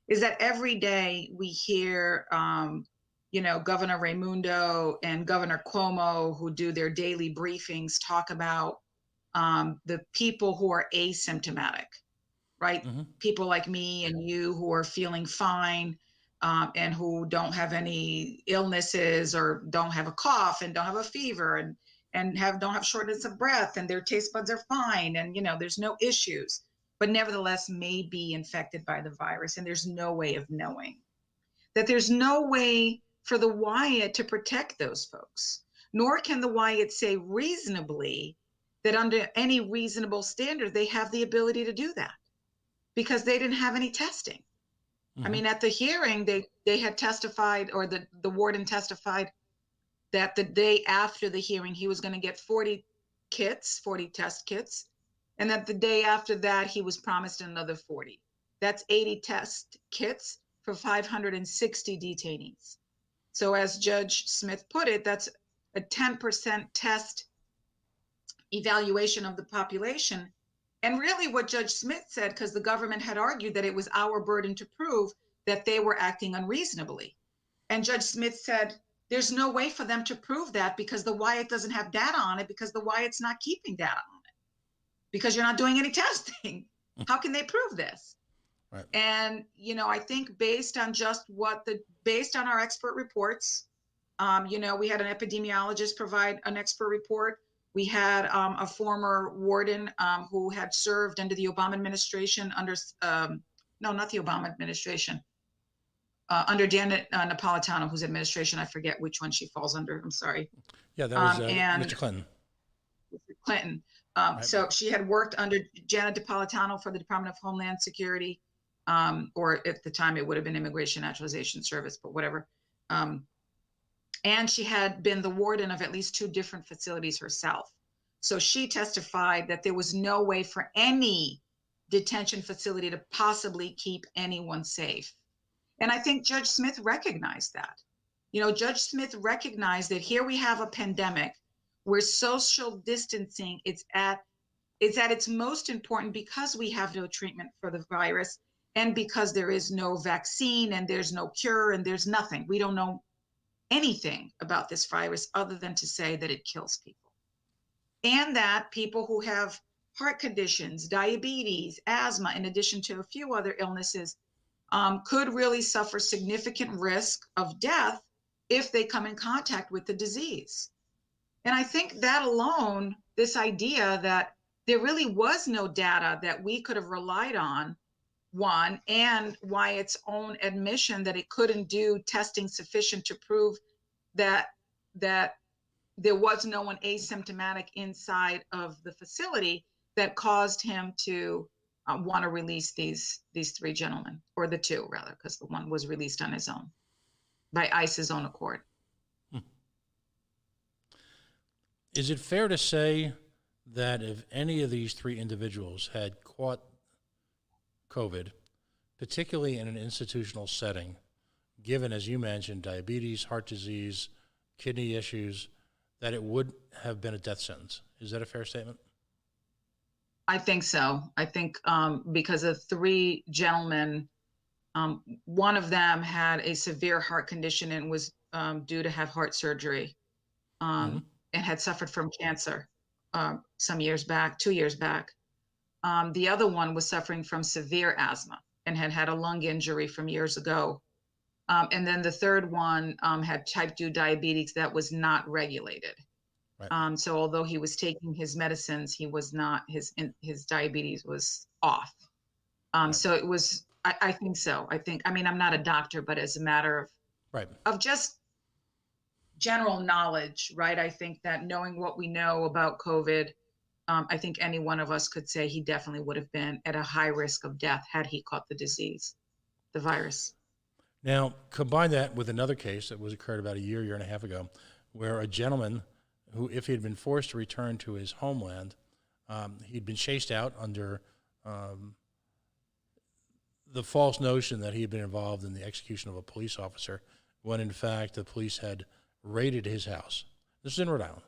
Speaker 3: is that every day we hear, Governor Raimundo and Governor Cuomo, who do their daily briefings, talk about the people who are asymptomatic, right?
Speaker 2: Mm-hmm.
Speaker 3: People like me and you who are feeling fine, and who don't have any illnesses or don't have a cough and don't have a fever and don't have shortness of breath and their taste buds are fine and there's no issues, but nevertheless may be infected by the virus, and there's no way of knowing. That there's no way for the Wyatt to protect those folks, nor can the Wyatt say reasonably that under any reasonable standard they have the ability to do that, because they didn't have any testing.
Speaker 2: Mm-hmm.
Speaker 3: I mean, at the hearing, they had testified, or the warden testified, that the day after the hearing, he was going to get 40 test kits. And that the day after that, he was promised another 40. That's 80 test kits for 560 detainees. So as Judge Smith put it, that's a 10% test evaluation of the population. And really what Judge Smith said, because the government had argued that it was our burden to prove that they were acting unreasonably. And Judge Smith said, there's no way for them to prove that because the Wyatt doesn't have data on it, because the Wyatt's not keeping data on it, because you're not doing any testing. How can they prove this?
Speaker 2: Right.
Speaker 3: And, I think based on our expert reports, we had an epidemiologist provide an expert report. We had a former warden who had served under the Obama administration not the Obama administration, under Janet Napolitano, whose administration, I forget which one she falls under. I'm sorry.
Speaker 2: Yeah, that was Mr. Clinton.
Speaker 3: Mr. Clinton.
Speaker 2: Right.
Speaker 3: So she had worked under Janet Napolitano for the Department of Homeland Security, or at the time it would have been Immigration Naturalization Service, but whatever. And she had been the warden of at least 2 different facilities herself. So she testified that there was no way for any detention facility to possibly keep anyone safe. And I think Judge Smith recognized that. Judge Smith recognized that here we have a pandemic where social distancing is at its most important, because we have no treatment for the virus, and because there is no vaccine and there's no cure and there's nothing. We don't know anything about this virus other than to say that it kills people, and that people who have heart conditions, diabetes, asthma, in addition to a few other illnesses, could really suffer significant risk of death if they come in contact with the disease. And I think that alone, this idea that there really was no data that we could have relied on, one, and Wyatt's own admission that it couldn't do testing sufficient to prove that there was no one asymptomatic inside of the facility, that caused him to want to release these 3 gentlemen, or the 2 rather, because the one was released on his own, by ICE's own accord.
Speaker 2: Is it fair to say that if any of these 3 individuals had caught COVID, particularly in an institutional setting, given, as you mentioned, diabetes, heart disease, kidney issues, that it would have been a death sentence? Is that a fair statement?
Speaker 3: I think so. I think because of three gentlemen, one of them had a severe heart condition and was due to have heart surgery,
Speaker 2: Hmm.
Speaker 3: and had suffered from cancer some years back, 2 years back. The other one was suffering from severe asthma and had had a lung injury from years ago. And then the third one had type 2 diabetes that was not regulated.
Speaker 2: Right.
Speaker 3: So although he was taking his medicines, he was not, his diabetes was off.
Speaker 2: Right.
Speaker 3: So it was, I think so. I mean, I'm not a doctor, but as a matter
Speaker 2: Right.
Speaker 3: of just general knowledge, right? I think that knowing what we know about COVID, I think any one of us could say he definitely would have been at a high risk of death had he caught the disease, the virus.
Speaker 2: Now, combine that with another case that was occurred about a year and a half ago, where a gentleman who, if he had been forced to return to his homeland, he'd been chased out under the false notion that he had been involved in the execution of a police officer, when in fact the police had raided his house. This is in Rhode Island.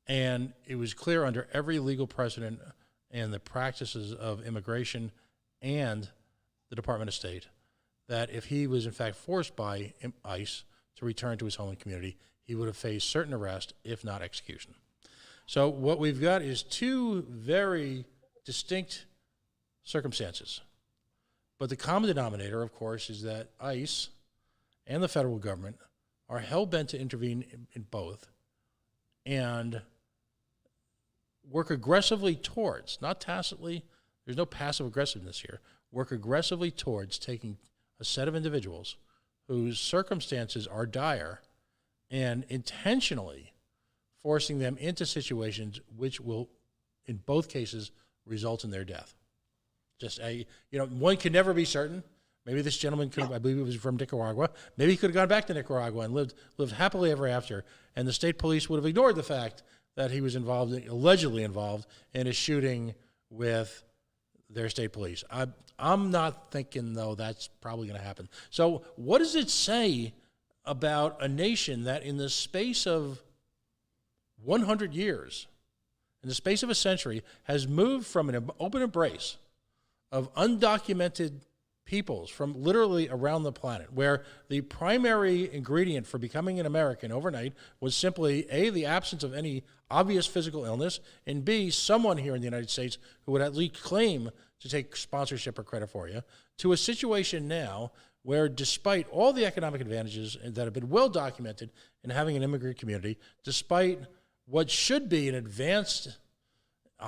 Speaker 2: And it was clear under every legal precedent and the practices of immigration and the Department of State that if he was in fact forced by ICE to return to his home community, he would have faced certain arrest, if not execution. So what we've got is two very distinct circumstances. But the common denominator, of course, is that ICE and the federal government are hell-bent to intervene in both and work aggressively towards, not tacitly, there's no passive aggressiveness here, work aggressively towards taking a set of individuals whose circumstances are dire and intentionally forcing them into situations which will, in both cases, result in their death. One can never be certain. Maybe this gentleman could have, I believe he was from Nicaragua. Maybe he could have gone back to Nicaragua and lived happily ever after, and the state police would have ignored the fact that he was allegedly involved in a shooting with their state police. I'm not thinking, though, that's probably going to happen. So what does it say about a nation that in the space of 100 years, in the space of a century, has moved from an open embrace of undocumented peoples from literally around the planet, where the primary ingredient for becoming an American overnight was simply A, the absence of any obvious physical illness, and B, someone here in the United States who would at least claim to take sponsorship or credit for you, to a situation now where despite all the economic advantages that have been well documented in having an immigrant community, despite what should be an advanced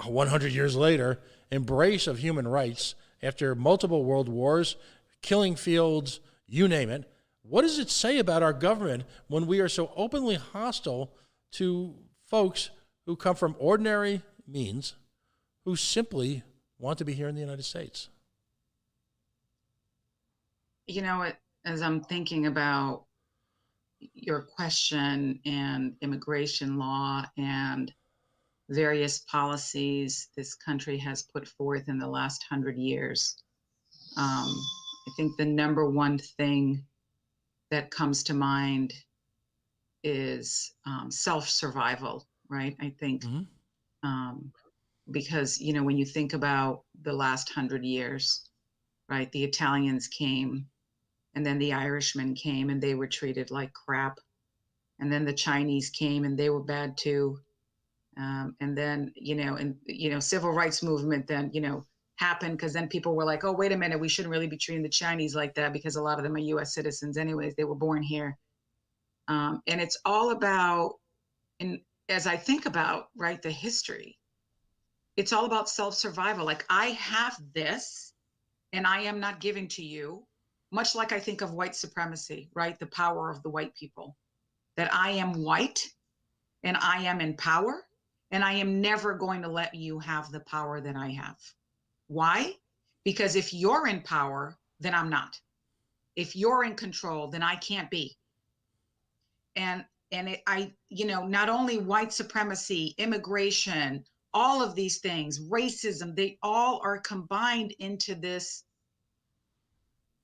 Speaker 2: 100 years later embrace of human rights after multiple world wars, killing fields, you name it, what does it say about our government when we are so openly hostile to folks who come from ordinary means who simply want to be here in the United States?
Speaker 3: You know, as I'm thinking about your question and immigration law and various policies this country has put forth in the last 100 years, I think the number one thing that comes to mind is self-survival, right? I think because, when you think about the last 100 years, right, the Italians came, and then the Irishmen came, and they were treated like crap. And then the Chinese came, and they were bad too. And then, civil rights movement then, happened, because then people were like, oh, wait a minute, we shouldn't really be treating the Chinese like that, because a lot of them are US citizens anyways, they were born here. And it's all about, and as I think about, right, the history, it's all about self-survival. Like, I have this and I am not giving to you, much like I think of white supremacy, right? The power of the white people, that I am white and I am in power, and I am never going to let you have the power that I have. Why? Because if you're in power, then I'm not. If you're in control, then I can't be. And not only white supremacy, immigration, all of these things, racism, they all are combined into this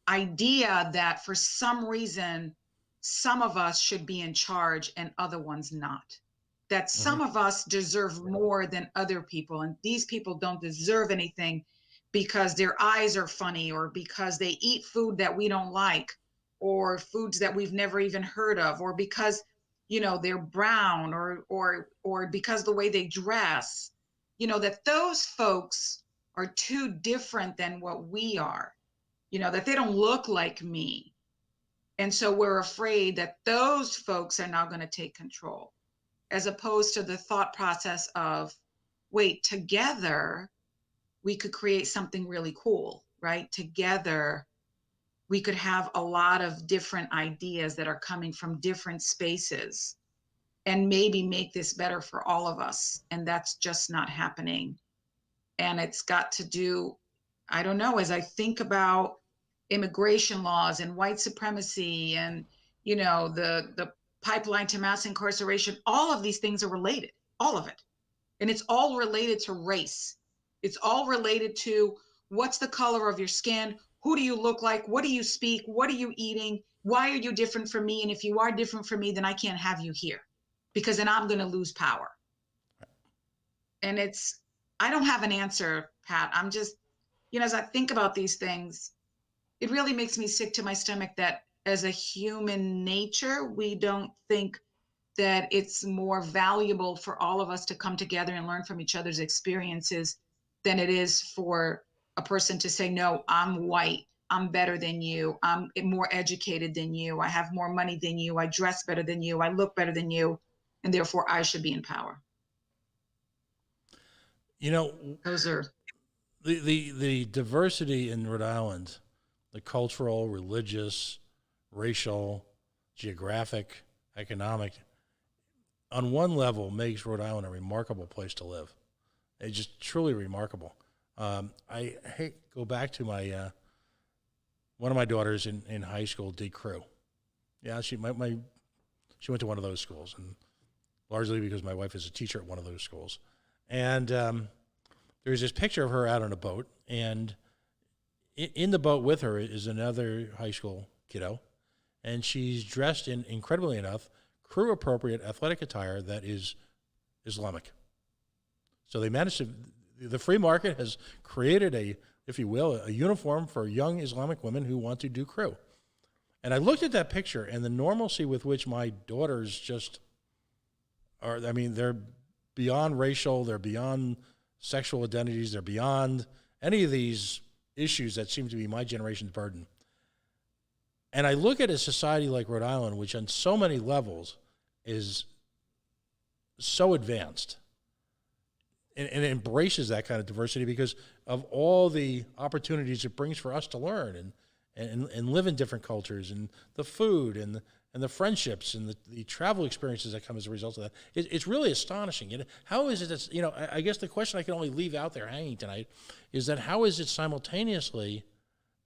Speaker 3: idea that for some reason, some of us should be in charge and other ones not. that some of us deserve more than other people. And these people don't deserve anything because their eyes are funny, or because they eat food that we don't like, or foods that we've never even heard of, or because, they're brown, or because the way they dress, that those folks are too different than what we are, that they don't look like me. And so we're afraid that those folks are now going to take control, as opposed to the thought process of, wait, together we could create something really cool, right? Together we could have a lot of different ideas that are coming from different spaces and maybe make this better for all of us. And that's just not happening. And it's got to do, I don't know, as I think about immigration laws and white supremacy and, the pipeline to mass incarceration, all of these things are related, all of it. And it's all related to race. It's all related to what's the color of your skin? Who do you look like? What do you speak? What are you eating? Why are you different from me? And if you are different from me, then I can't have you here, because then I'm going to lose power. And I don't have an answer, Pat. I'm just, as I think about these things, it really makes me sick to my stomach that as a human nature, we don't think that it's more valuable for all of us to come together and learn from each other's experiences than it is for a person to say, no, I'm white, I'm better than you, I'm more educated than you, I have more money than you, I dress better than you, I look better than you, and therefore I should be in power.
Speaker 2: Those are the diversity in Rhode Island, the cultural, religious, racial, geographic, economic, on one level makes Rhode Island a remarkable place to live. It's just truly remarkable. I go back to my one of my daughters in high school did crew. Yeah, she went to one of those schools, and largely because my wife is a teacher at one of those schools. And there's this picture of her out on a boat, and in the boat with her is another high school kiddo, and she's dressed in, incredibly enough, crew-appropriate athletic attire that is Islamic. So they managed to, the free market has created a, if you will, a uniform for young Islamic women who want to do crew. And I looked at that picture, and the normalcy with which my daughters just are, I mean, they're beyond racial, they're beyond sexual identities, they're beyond any of these issues that seem to be my generation's burden. And I look at a society like Rhode Island, which on so many levels is so advanced and embraces that kind of diversity because of all the opportunities it brings for us to learn and live in different cultures, and the food and the friendships and the travel experiences that come as a result of that. It's really astonishing. How is it that, I guess the question I can only leave out there hanging tonight is that how is it simultaneously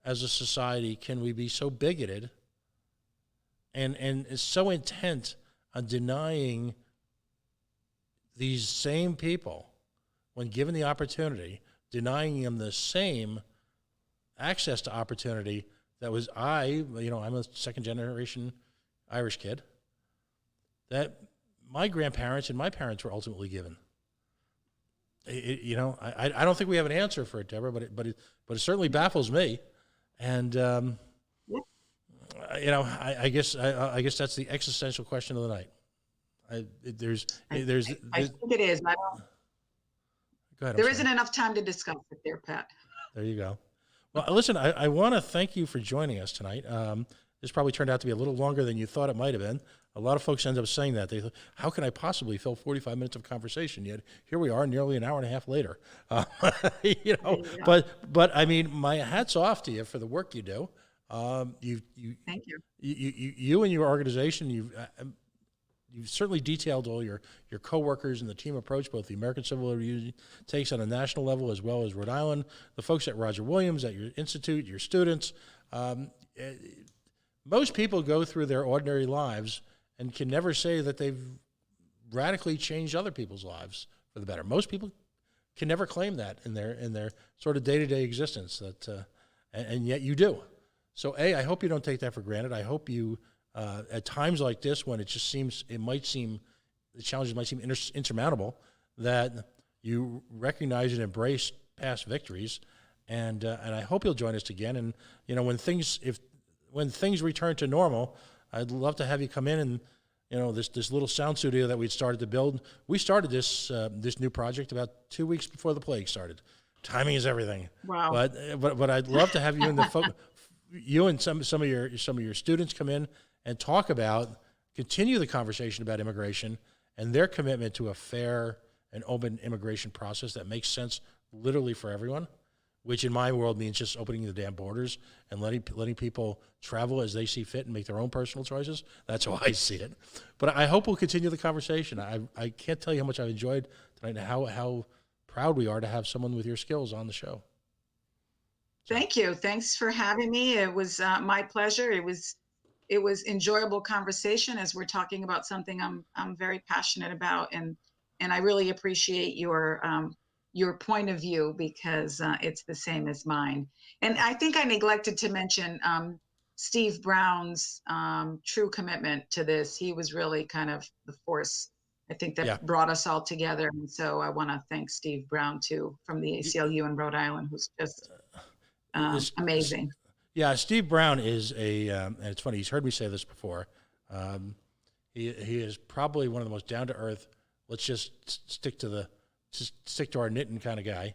Speaker 2: as a society can we be so bigoted and so intent on denying these same people, when given the opportunity, denying them the same access to opportunity that was I'm a second generation Irish kid, that my grandparents and my parents were ultimately given. I don't think we have an answer for it, Deborah, but it certainly baffles me. And I guess that's the existential question of the night. I think it is. Go ahead.
Speaker 3: There isn't enough time to discuss it there, Pat.
Speaker 2: There you go. Well, listen, I want to thank you for joining us tonight. This probably turned out to be a little longer than you thought it might have been. A lot of folks end up saying that. They thought, how can I possibly fill 45 minutes of conversation? Yet here we are nearly an hour and a half later. But I mean, my hat's off to you for the work you do.
Speaker 3: Thank you.
Speaker 2: You and your organization, you've certainly detailed all your coworkers and the team approach, both the American Civil Liberties Union takes on a national level as well as Rhode Island, the folks at Roger Williams, at your institute, your students. Most people go through their ordinary lives and can never say that they've radically changed other people's lives for the better. Most people can never claim that in their sort of day-to-day existence, and yet you do. So, I hope you don't take that for granted. I hope you, at times like this, when it might seem the challenges might seem insurmountable, that you recognize and embrace past victories, and I hope you'll join us again. And when things return to normal, I'd love to have you come in and this little sound studio that we'd started to build. We started this new project about 2 weeks before the plague started. Timing is everything.
Speaker 3: Wow.
Speaker 2: But I'd love to have you and you and some of your students come in and continue the conversation about immigration and their commitment to a fair and open immigration process that makes sense literally for everyone, which in my world means just opening the damn borders and letting people travel as they see fit and make their own personal choices. That's how I see it. But I hope we'll continue the conversation. I can't tell you how much I've enjoyed tonight and how proud we are to have someone with your skills on the show.
Speaker 3: Thank you. Thanks for having me. It was my pleasure. It was enjoyable conversation as we're talking about something I'm very passionate about, and I really appreciate your point of view, because it's the same as mine. And I think I neglected to mention Steve Brown's true commitment to this. He was really kind of the force, I think, that brought us all together. And so I want to thank Steve Brown too, from the ACLU in Rhode Island, who's just amazing.
Speaker 2: Yeah, Steve Brown is and it's funny, he's heard me say this before. He is probably one of the most down-to-earth, let's just stick to our knitting kind of guy.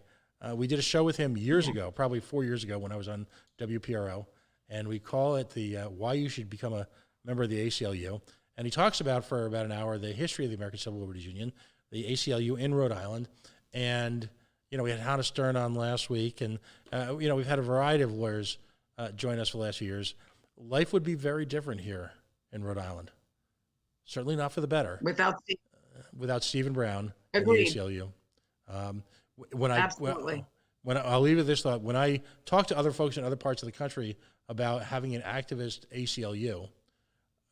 Speaker 2: We did a show with him years ago, probably 4 years ago, when I was on WPRO, and we call it the Why You Should Become a Member of the ACLU. And he talks about, for about an hour, the history of the American Civil Liberties Union, the ACLU in Rhode Island. And, we had Hannah Stern on last week, and, we've had a variety of lawyers join us for the last few years. Life would be very different here in Rhode Island. Certainly not for the better. Without Stephen Brown and the ACLU.
Speaker 3: Absolutely.
Speaker 2: When I'll leave it this thought, when I talk to other folks in other parts of the country about having an activist ACLU,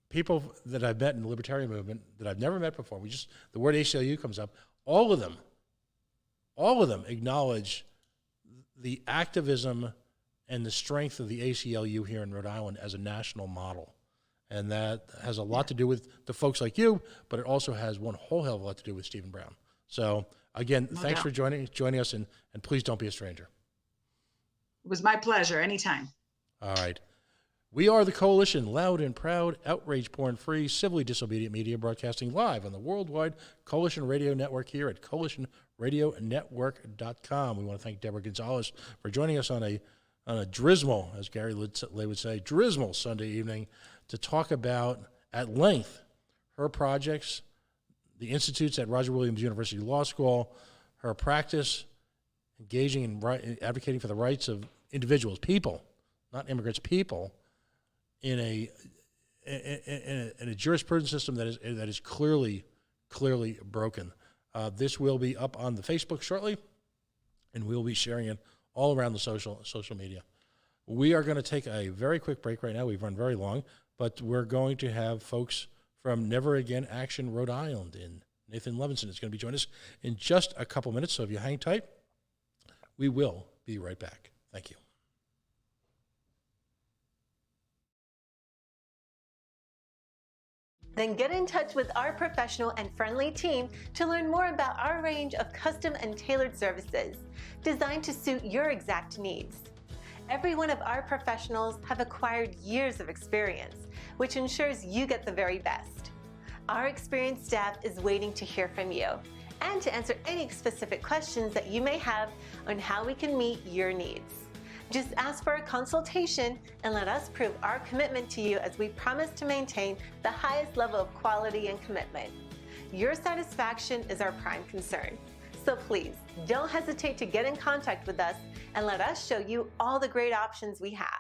Speaker 2: people that I've met in the libertarian movement that I've never met before, the word ACLU comes up, all of them acknowledge the activism and the strength of the ACLU here in Rhode Island as a national model. And that has a lot to do with the folks like you, but it also has one whole hell of a lot to do with Stephen Brown. So again, thanks for joining us, and please don't be a stranger.
Speaker 3: It was my pleasure. Anytime.
Speaker 2: All right. We are the Coalition, loud and proud, outrage porn-free, civilly disobedient media, broadcasting live on the worldwide Coalition Radio Network here at coalitionradionetwork.com. We want to thank Deborah Gonzalez for joining us on a drizzle, as Gary Lay would say, drizzle Sunday evening, to talk about, at length, her projects, the institutes at Roger Williams University Law School, her practice, engaging in advocating for the rights of individuals, people, not immigrants, people, in a jurisprudence system that is clearly broken. This will be up on the Facebook shortly, and we'll be sharing it all around the social media. We are going to take a very quick break right now. We've run very long, but we're going to have folks from Never Again Action Rhode Island, in Nathan Levinson is going to be joining us in just a couple minutes. So if you hang tight, we will be right back. Thank you.
Speaker 1: Then get in touch with our professional and friendly team to learn more about our range of custom and tailored services designed to suit your exact needs. Every one of our professionals have acquired years of experience, which ensures you get the very best. Our experienced staff is waiting to hear from you and to answer any specific questions that you may have on how we can meet your needs. Just ask for a consultation and let us prove our commitment to you, as we promise to maintain the highest level of quality and commitment. Your satisfaction is our prime concern. So please, don't hesitate to get in contact with us and let us show you all the great options we have.